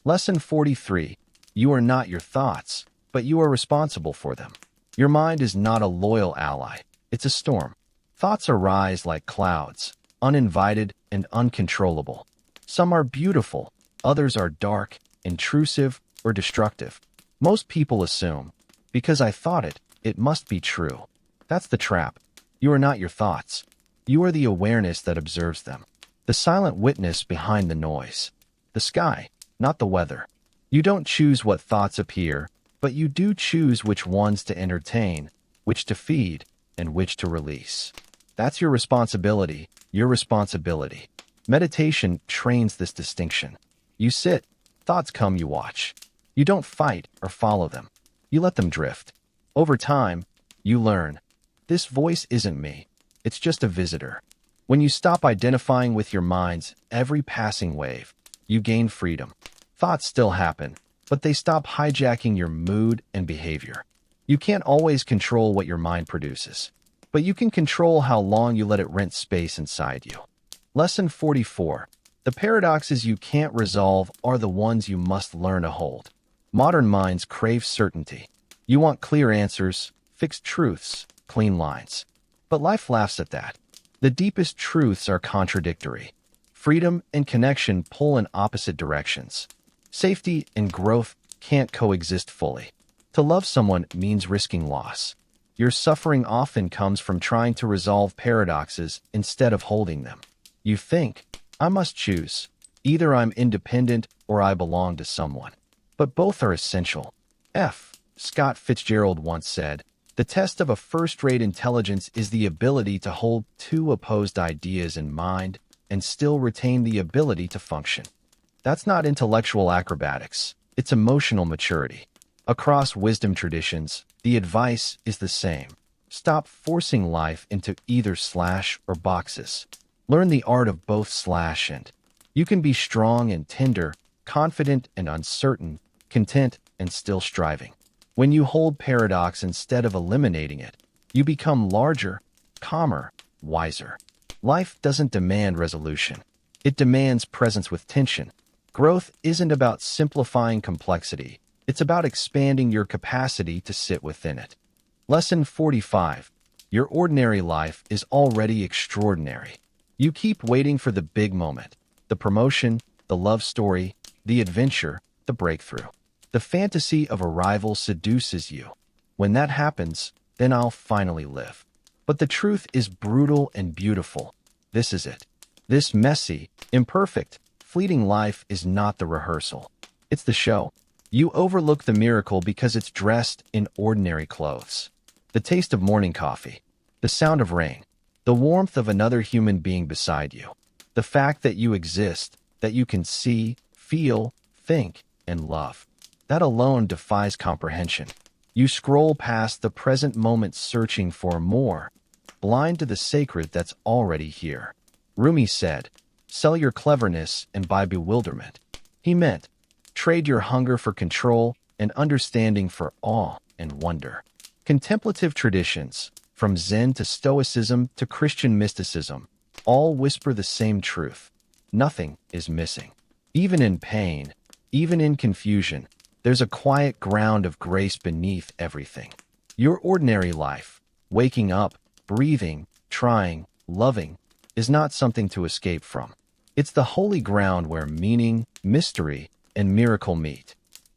Lesson 43. You are not your thoughts, but you are responsible for them. Your mind is not a loyal ally. It's a storm. Thoughts arise like clouds, uninvited and uncontrollable. Some are beautiful, others are dark, intrusive, or destructive. Most people assume, because I thought it, it must be true. That's the trap. You are not your thoughts. You are the awareness that observes them. The silent witness behind the noise. The sky, not the weather. You don't choose what thoughts appear, but you do choose which ones to entertain, which to feed, and which to release. That's your responsibility, your responsibility. Meditation trains this distinction. You sit, thoughts come, you watch. You don't fight or follow them. You let them drift. Over time, you learn. This voice isn't me. It's just a visitor. When you stop identifying with your mind's every passing wave, you gain freedom. Thoughts still happen, but they stop hijacking your mood and behavior. You can't always control what your mind produces, but you can control how long you let it rent space inside you. Lesson 44. The paradoxes you can't resolve are the ones you must learn to hold. Modern minds crave certainty. You want clear answers, fixed truths, clean lines. But life laughs at that. The deepest truths are contradictory. Freedom and connection pull in opposite directions. Safety and growth can't coexist fully. To love someone means risking loss. Your suffering often comes from trying to resolve paradoxes instead of holding them. You think, I must choose. Either I'm independent or I belong to someone. But both are essential. Scott Fitzgerald once said, the test of a first-rate intelligence is the ability to hold two opposed ideas in mind and still retain the ability to function. That's not intellectual acrobatics. It's emotional maturity. Across wisdom traditions, the advice is the same. Stop forcing life into either slash or boxes. Learn the art of both slash and. You can be strong and tender, confident and uncertain, content and still striving. When you hold paradox instead of eliminating it, you become larger, calmer, wiser. Life doesn't demand resolution. It demands presence with tension. Growth isn't about simplifying complexity. It's about expanding your capacity to sit within it. Lesson 45. Your ordinary life is already extraordinary. You keep waiting for the big moment, the promotion, the love story, the adventure, the breakthrough. The fantasy of arrival seduces you. When that happens, then I'll finally live. But the truth is brutal and beautiful. This is it. This messy, imperfect, fleeting life is not the rehearsal. It's the show. You overlook the miracle because it's dressed in ordinary clothes. The taste of morning coffee, the sound of rain, the warmth of another human being beside you, the fact that you exist, that you can see, feel, think, and love. That alone defies comprehension. You scroll past the present moment searching for more, blind to the sacred that's already here. Rumi said, "Sell your cleverness and buy bewilderment." He meant, trade your hunger for control and understanding for awe and wonder. Contemplative traditions, from Zen to Stoicism to Christian mysticism, all whisper the same truth. Nothing is missing. Even in pain, even in confusion, there's a quiet ground of grace beneath everything. Your ordinary life, waking up, breathing, trying, loving, is not something to escape from. It's the holy ground where meaning, mystery, and miracle meet.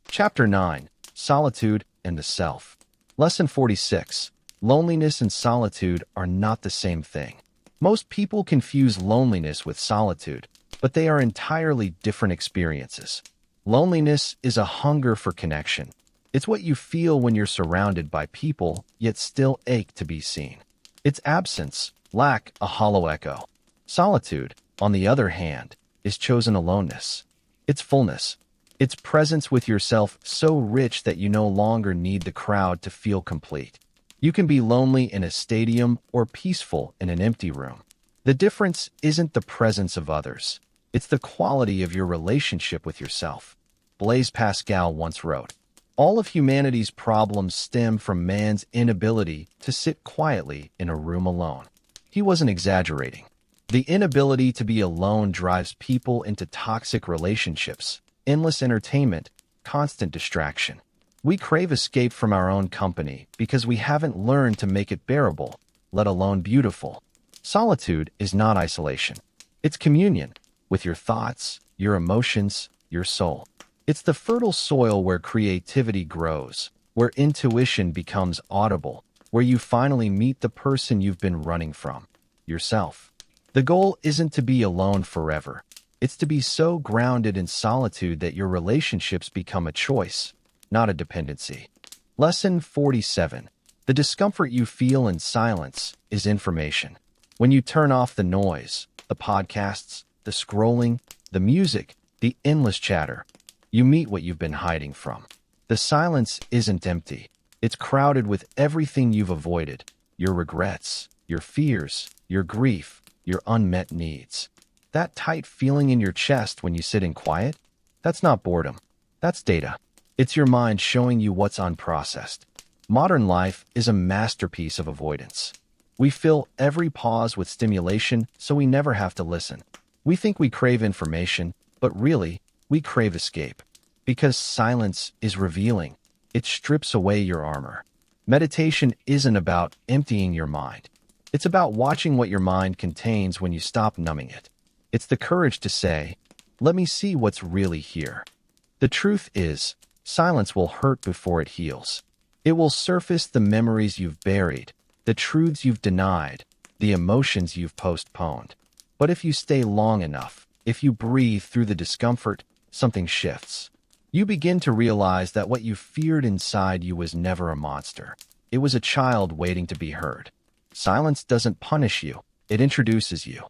Chapter 9. Solitude and the Self. Lesson 46. Loneliness and solitude are not the same thing. Most people confuse loneliness with solitude, but they are entirely different experiences. Loneliness is a hunger for connection. It's what you feel when you're surrounded by people, yet still ache to be seen. It's absence, lack, a hollow echo. Solitude, on the other hand, is chosen aloneness. It's fullness. It's presence with yourself so rich that you no longer need the crowd to feel complete. You can be lonely in a stadium or peaceful in an empty room. The difference isn't the presence of others. It's the quality of your relationship with yourself. Blaise Pascal once wrote, "All of humanity's problems stem from man's inability to sit quietly in a room alone." He wasn't exaggerating. The inability to be alone drives people into toxic relationships, endless entertainment, constant distraction. We crave escape from our own company because we haven't learned to make it bearable, let alone beautiful. Solitude is not isolation. It's communion with your thoughts, your emotions, your soul. It's the fertile soil where creativity grows, where intuition becomes audible, where you finally meet the person you've been running from, yourself. The goal isn't to be alone forever. It's to be so grounded in solitude that your relationships become a choice, not a dependency. Lesson 47. The discomfort you feel in silence is information. When you turn off the noise, the podcasts, the scrolling, the music, the endless chatter, you meet what you've been hiding from. The silence isn't empty. It's crowded with everything you've avoided, your regrets, your fears, your grief, your unmet needs. That tight feeling in your chest when you sit in quiet, that's not boredom. That's data. It's your mind showing you what's unprocessed. Modern life is a masterpiece of avoidance. We fill every pause with stimulation so we never have to listen. We think we crave information, but really, we crave escape. Because silence is revealing. It strips away your armor. Meditation isn't about emptying your mind. It's about watching what your mind contains when you stop numbing it. It's the courage to say, let me see what's really here. The truth is, silence will hurt before it heals. It will surface the memories you've buried, the truths you've denied, the emotions you've postponed. But if you stay long enough, if you breathe through the discomfort, something shifts. You begin to realize that what you feared inside you was never a monster. It was a child waiting to be heard. Silence doesn't punish you, it introduces you.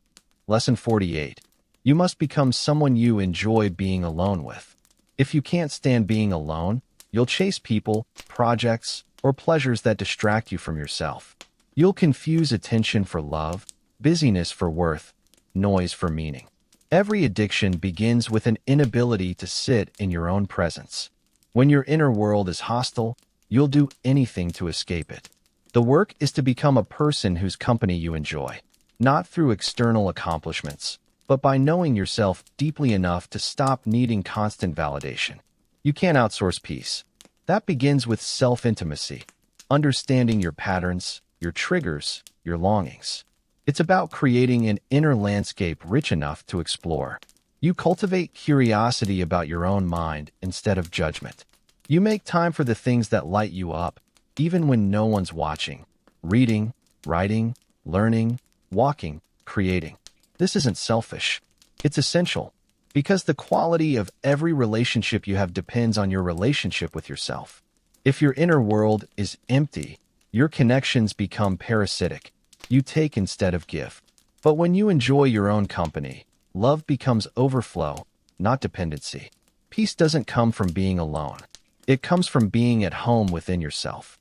Lesson 48. You must become someone you enjoy being alone with. If you can't stand being alone, you'll chase people, projects, or pleasures that distract you from yourself. You'll confuse attention for love, busyness for worth, noise for meaning. Every addiction begins with an inability to sit in your own presence. When your inner world is hostile, you'll do anything to escape it. The work is to become a person whose company you enjoy, not through external accomplishments, but by knowing yourself deeply enough to stop needing constant validation. You can't outsource peace. That begins with self-intimacy, understanding your patterns, your triggers, your longings. It's about creating an inner landscape rich enough to explore. You cultivate curiosity about your own mind instead of judgment. You make time for the things that light you up, even when no one's watching. Reading, writing, learning, walking, creating. This isn't selfish. It's essential, because the quality of every relationship you have depends on your relationship with yourself. If your inner world is empty, your connections become parasitic. You take instead of give. But when you enjoy your own company, love becomes overflow, not dependency. Peace doesn't come from being alone. It comes from being at home within yourself.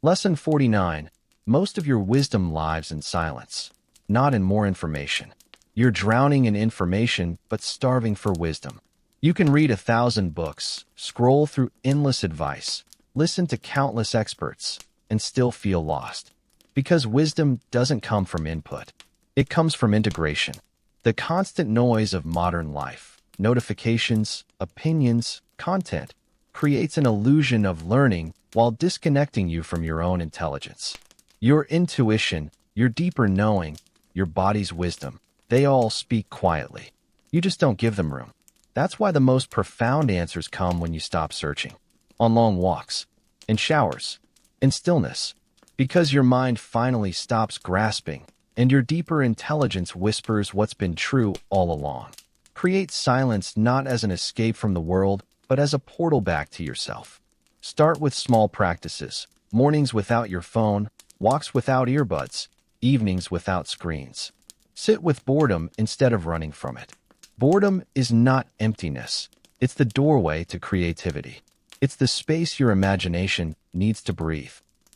Lesson 49. Most of your wisdom lives in silence, not in more information. You're drowning in information, but starving for wisdom. You can read 1,000 books, scroll through endless advice, listen to countless experts, and still feel lost. Because wisdom doesn't come from input. It comes from integration. The constant noise of modern life, notifications, opinions, content, creates an illusion of learning while disconnecting you from your own intelligence. Your intuition, your deeper knowing, your body's wisdom, they all speak quietly. You just don't give them room. That's why the most profound answers come when you stop searching. On long walks, in showers, in stillness. Because your mind finally stops grasping, and your deeper intelligence whispers what's been true all along. Create silence not as an escape from the world, but as a portal back to yourself. Start with small practices. Mornings without your phone, walks without earbuds, evenings without screens. Sit with boredom instead of running from it. Boredom is not emptiness. It's the doorway to creativity. It's the space your imagination needs to breathe.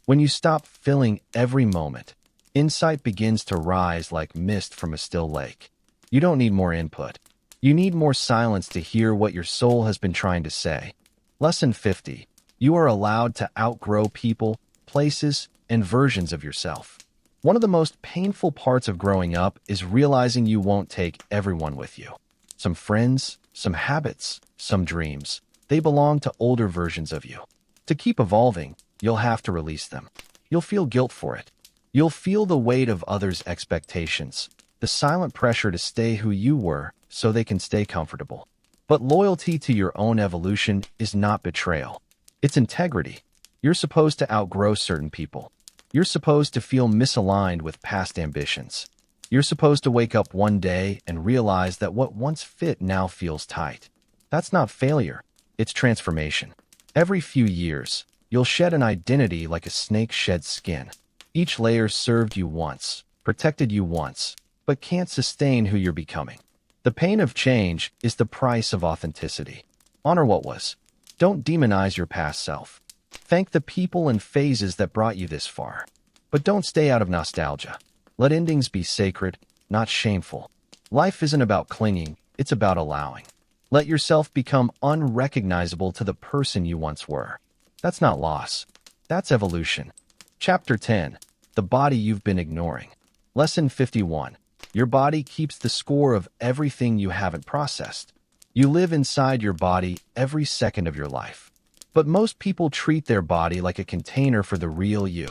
When you stop filling every moment, insight begins to rise like mist from a still lake. You don't need more input. You need more silence to hear what your soul has been trying to say. Lesson 50. You are allowed to outgrow people, places, and versions of yourself. One of the most painful parts of growing up is realizing you won't take everyone with you. Some friends, some habits, some dreams. They belong to older versions of you. To keep evolving, you'll have to release them. You'll feel guilt for it. You'll feel the weight of others' expectations, the silent pressure to stay who you were so they can stay comfortable. But loyalty to your own evolution is not betrayal. It's integrity. You're supposed to outgrow certain people. You're supposed to feel misaligned with past ambitions. You're supposed to wake up one day and realize that what once fit now feels tight. That's not failure. It's transformation. Every few years, you'll shed an identity like a snake sheds skin. Each layer served you once, protected you once, but can't sustain who you're becoming. The pain of change is the price of authenticity. Honor what was. Don't demonize your past self. Thank the people and phases that brought you this far. But don't stay out of nostalgia. Let endings be sacred, not shameful. Life isn't about clinging, it's about allowing. Let yourself become unrecognizable to the person you once were. That's not loss. That's evolution. Chapter 10. The body you've been ignoring. Lesson 51. Your body keeps the score of everything you haven't processed. You live inside your body every second of your life. But most people treat their body like a container for the real you,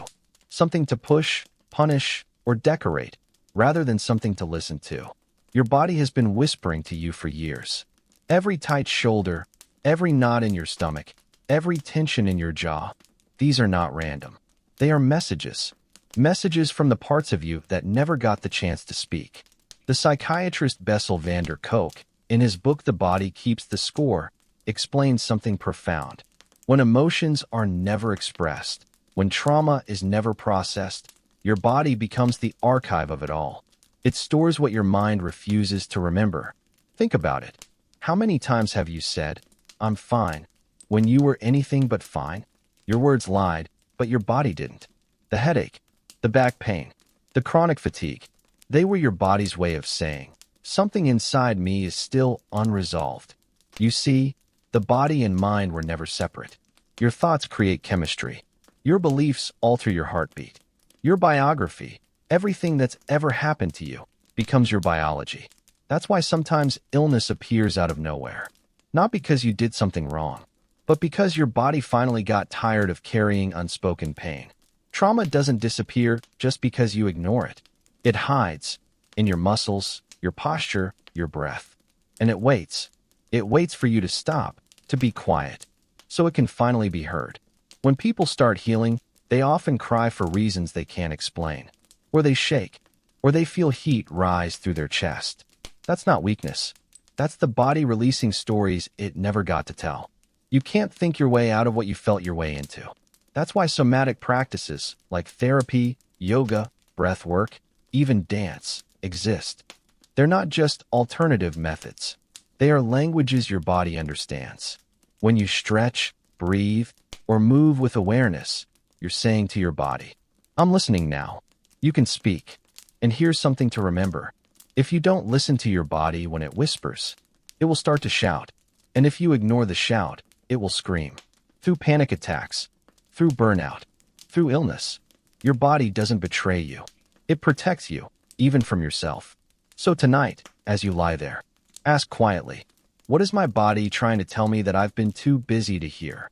something to push, punish, or decorate, rather than something to listen to. Your body has been whispering to you for years. Every tight shoulder, every knot in your stomach, every tension in your jaw, these are not random. They are messages. Messages from the parts of you that never got the chance to speak. The psychiatrist Bessel van der Kolk, in his book The Body Keeps the Score, explains something profound. When emotions are never expressed, when trauma is never processed, your body becomes the archive of it all. It stores what your mind refuses to remember. Think about it. How many times have you said, "I'm fine," when you were anything but fine? Your words lied, but your body didn't. The headache, the back pain, the chronic fatigue, they were your body's way of saying, "Something inside me is still unresolved." You see, the body and mind were never separate. Your thoughts create chemistry. Your beliefs alter your heartbeat. Your biography, everything that's ever happened to you, becomes your biology. That's why sometimes illness appears out of nowhere. Not because you did something wrong, but because your body finally got tired of carrying unspoken pain. Trauma doesn't disappear just because you ignore it. It hides in your muscles, your posture, your breath. And it waits. It waits for you to stop, to be quiet, so it can finally be heard. When people start healing, they often cry for reasons they can't explain. Or they shake, or they feel heat rise through their chest. That's not weakness. That's the body releasing stories it never got to tell. You can't think your way out of what you felt your way into. That's why somatic practices like therapy, yoga, breath work, even dance exist. They're not just alternative methods. They are languages your body understands. When you stretch, breathe, or move with awareness, you're saying to your body, "I'm listening now." You can speak. And here's something to remember. If you don't listen to your body when it whispers, it will start to shout. And if you ignore the shout, it will scream. Through panic attacks, through burnout, through illness, your body doesn't betray you. It protects you, even from yourself. So tonight, as you lie there, ask quietly, what is my body trying to tell me that I've been too busy to hear?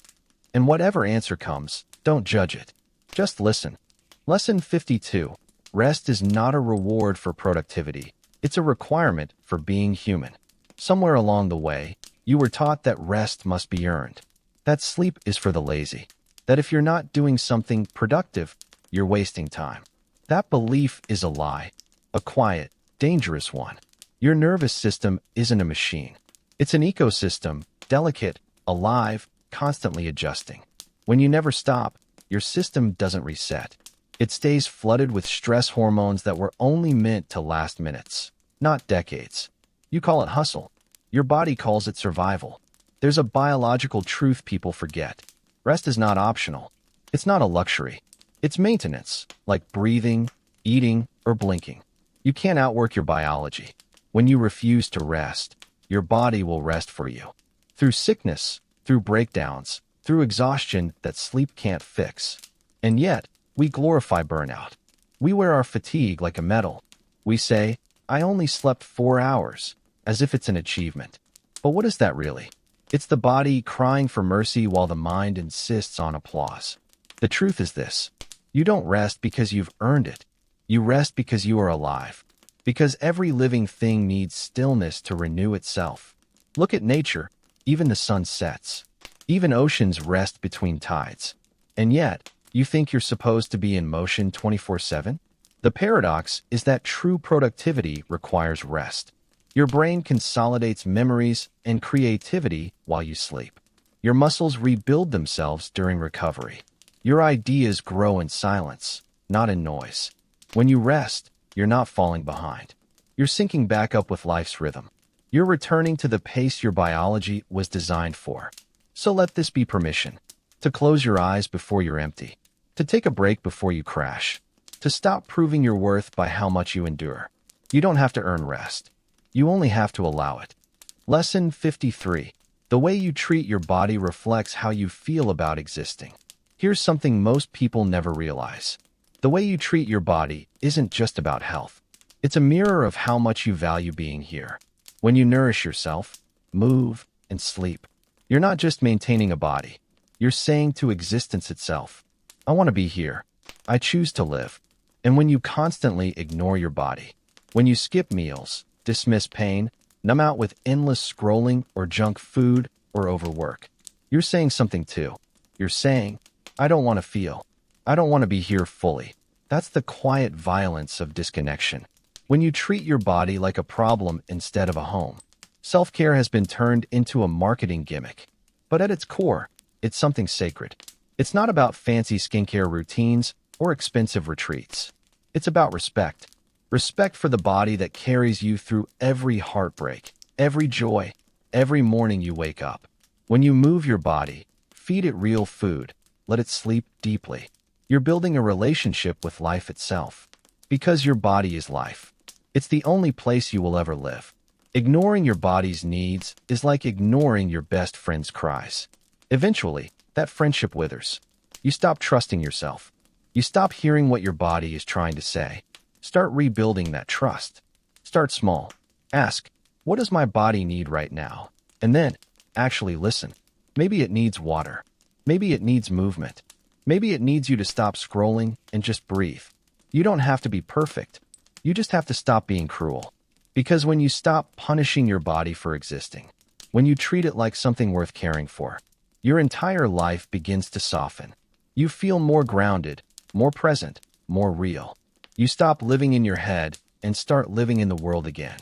And whatever answer comes, don't judge it. Just listen. Lesson 52. Rest is not a reward for productivity. It's a requirement for being human. Somewhere along the way, you were taught that rest must be earned. That sleep is for the lazy. That if you're not doing something productive, you're wasting time. That belief is a lie. A quiet, dangerous one. Your nervous system isn't a machine. It's an ecosystem, delicate, alive, constantly adjusting. When you never stop, your system doesn't reset. It stays flooded with stress hormones that were only meant to last minutes, not decades. You call it hustle. Your body calls it survival. There's a biological truth people forget. Rest is not optional. It's not a luxury. It's maintenance, like breathing, eating, or blinking. You can't outwork your biology. When you refuse to rest, your body will rest for you. Through sickness, through breakdowns, through exhaustion that sleep can't fix. And yet, we glorify burnout. We wear our fatigue like a medal. We say, "I only slept 4 hours," as if it's an achievement. But what is that really? It's the body crying for mercy while the mind insists on applause. The truth is this. You don't rest because you've earned it. You rest because you are alive. Because every living thing needs stillness to renew itself. Look at nature. Even the sun sets. Even oceans rest between tides. And yet, you think you're supposed to be in motion 24/7? The paradox is that true productivity requires rest. Your brain consolidates memories and creativity while you sleep. Your muscles rebuild themselves during recovery. Your ideas grow in silence, not in noise. When you rest, you're not falling behind. You're syncing back up with life's rhythm. You're returning to the pace your biology was designed for. So let this be permission to close your eyes before you're empty, to take a break before you crash, to stop proving your worth by how much you endure. You don't have to earn rest. You only have to allow it. Lesson 53. The way you treat your body reflects how you feel about existing. Here's something most people never realize. The way you treat your body isn't just about health. It's a mirror of how much you value being here. When you nourish yourself, move, and sleep, you're not just maintaining a body. You're saying to existence itself, I want to be here. I choose to live. And when you constantly ignore your body, when you skip meals, dismiss pain, numb out with endless scrolling or junk food or overwork, you're saying something too. You're saying, I don't want to feel. I don't want to be here fully. That's the quiet violence of disconnection. When you treat your body like a problem instead of a home, self-care has been turned into a marketing gimmick. But at its core, it's something sacred. It's not about fancy skincare routines or expensive retreats. It's about respect. Respect for the body that carries you through every heartbreak, every joy, every morning you wake up. When you move your body, feed it real food, let it sleep deeply, you're building a relationship with life itself. Because your body is life. It's the only place you will ever live. Ignoring your body's needs is like ignoring your best friend's cries. Eventually, that friendship withers. You stop trusting yourself. You stop hearing what your body is trying to say. Start rebuilding that trust. Start small. Ask, what does my body need right now? And then, actually listen. Maybe it needs water. Maybe it needs movement. Maybe it needs you to stop scrolling and just breathe. You don't have to be perfect. You just have to stop being cruel. Because when you stop punishing your body for existing, when you treat it like something worth caring for, your entire life begins to soften. You feel more grounded, more present, more real. You stop living in your head and start living in the world again.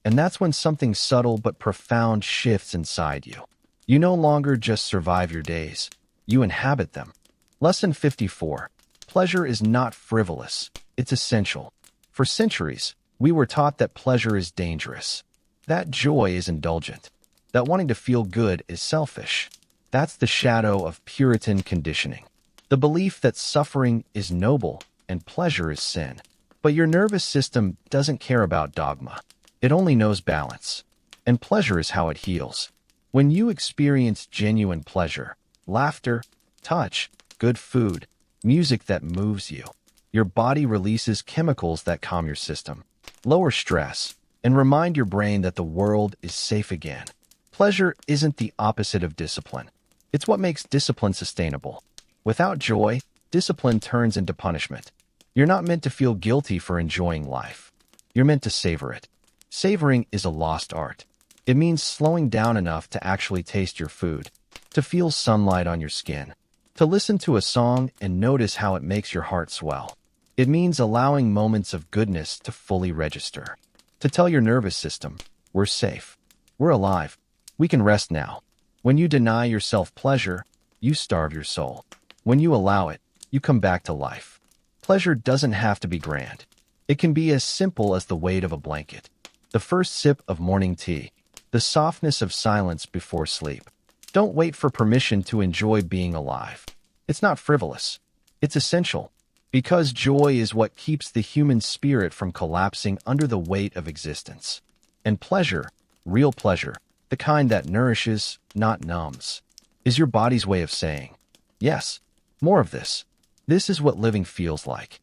And that's when something subtle but profound shifts inside you. You no longer just survive your days. You inhabit them. Lesson 54. Pleasure is not frivolous. It's essential. For centuries, we were taught that pleasure is dangerous. That joy is indulgent. That wanting to feel good is selfish. That's the shadow of Puritan conditioning. The belief that suffering is noble and pleasure is sin. But your nervous system doesn't care about dogma. It only knows balance. And pleasure is how it heals. When you experience genuine pleasure, laughter, touch, good food, music that moves you, your body releases chemicals that calm your system, lower stress, and remind your brain that the world is safe again. Pleasure isn't the opposite of discipline. It's what makes discipline sustainable. Without joy, discipline turns into punishment. You're not meant to feel guilty for enjoying life. You're meant to savor it. Savoring is a lost art. It means slowing down enough to actually taste your food, to feel sunlight on your skin, to listen to a song and notice how it makes your heart swell. It means allowing moments of goodness to fully register, to tell your nervous system, we're safe, we're alive, we can rest now. When you deny yourself pleasure, you starve your soul. When you allow it, you come back to life. Pleasure doesn't have to be grand. It can be as simple as the weight of a blanket, the first sip of morning tea, the softness of silence before sleep. Don't wait for permission to enjoy being alive. It's not frivolous. It's essential. Because joy is what keeps the human spirit from collapsing under the weight of existence. And pleasure, real pleasure, the kind that nourishes, not numbs, is your body's way of saying, yes, more of this. This is what living feels like.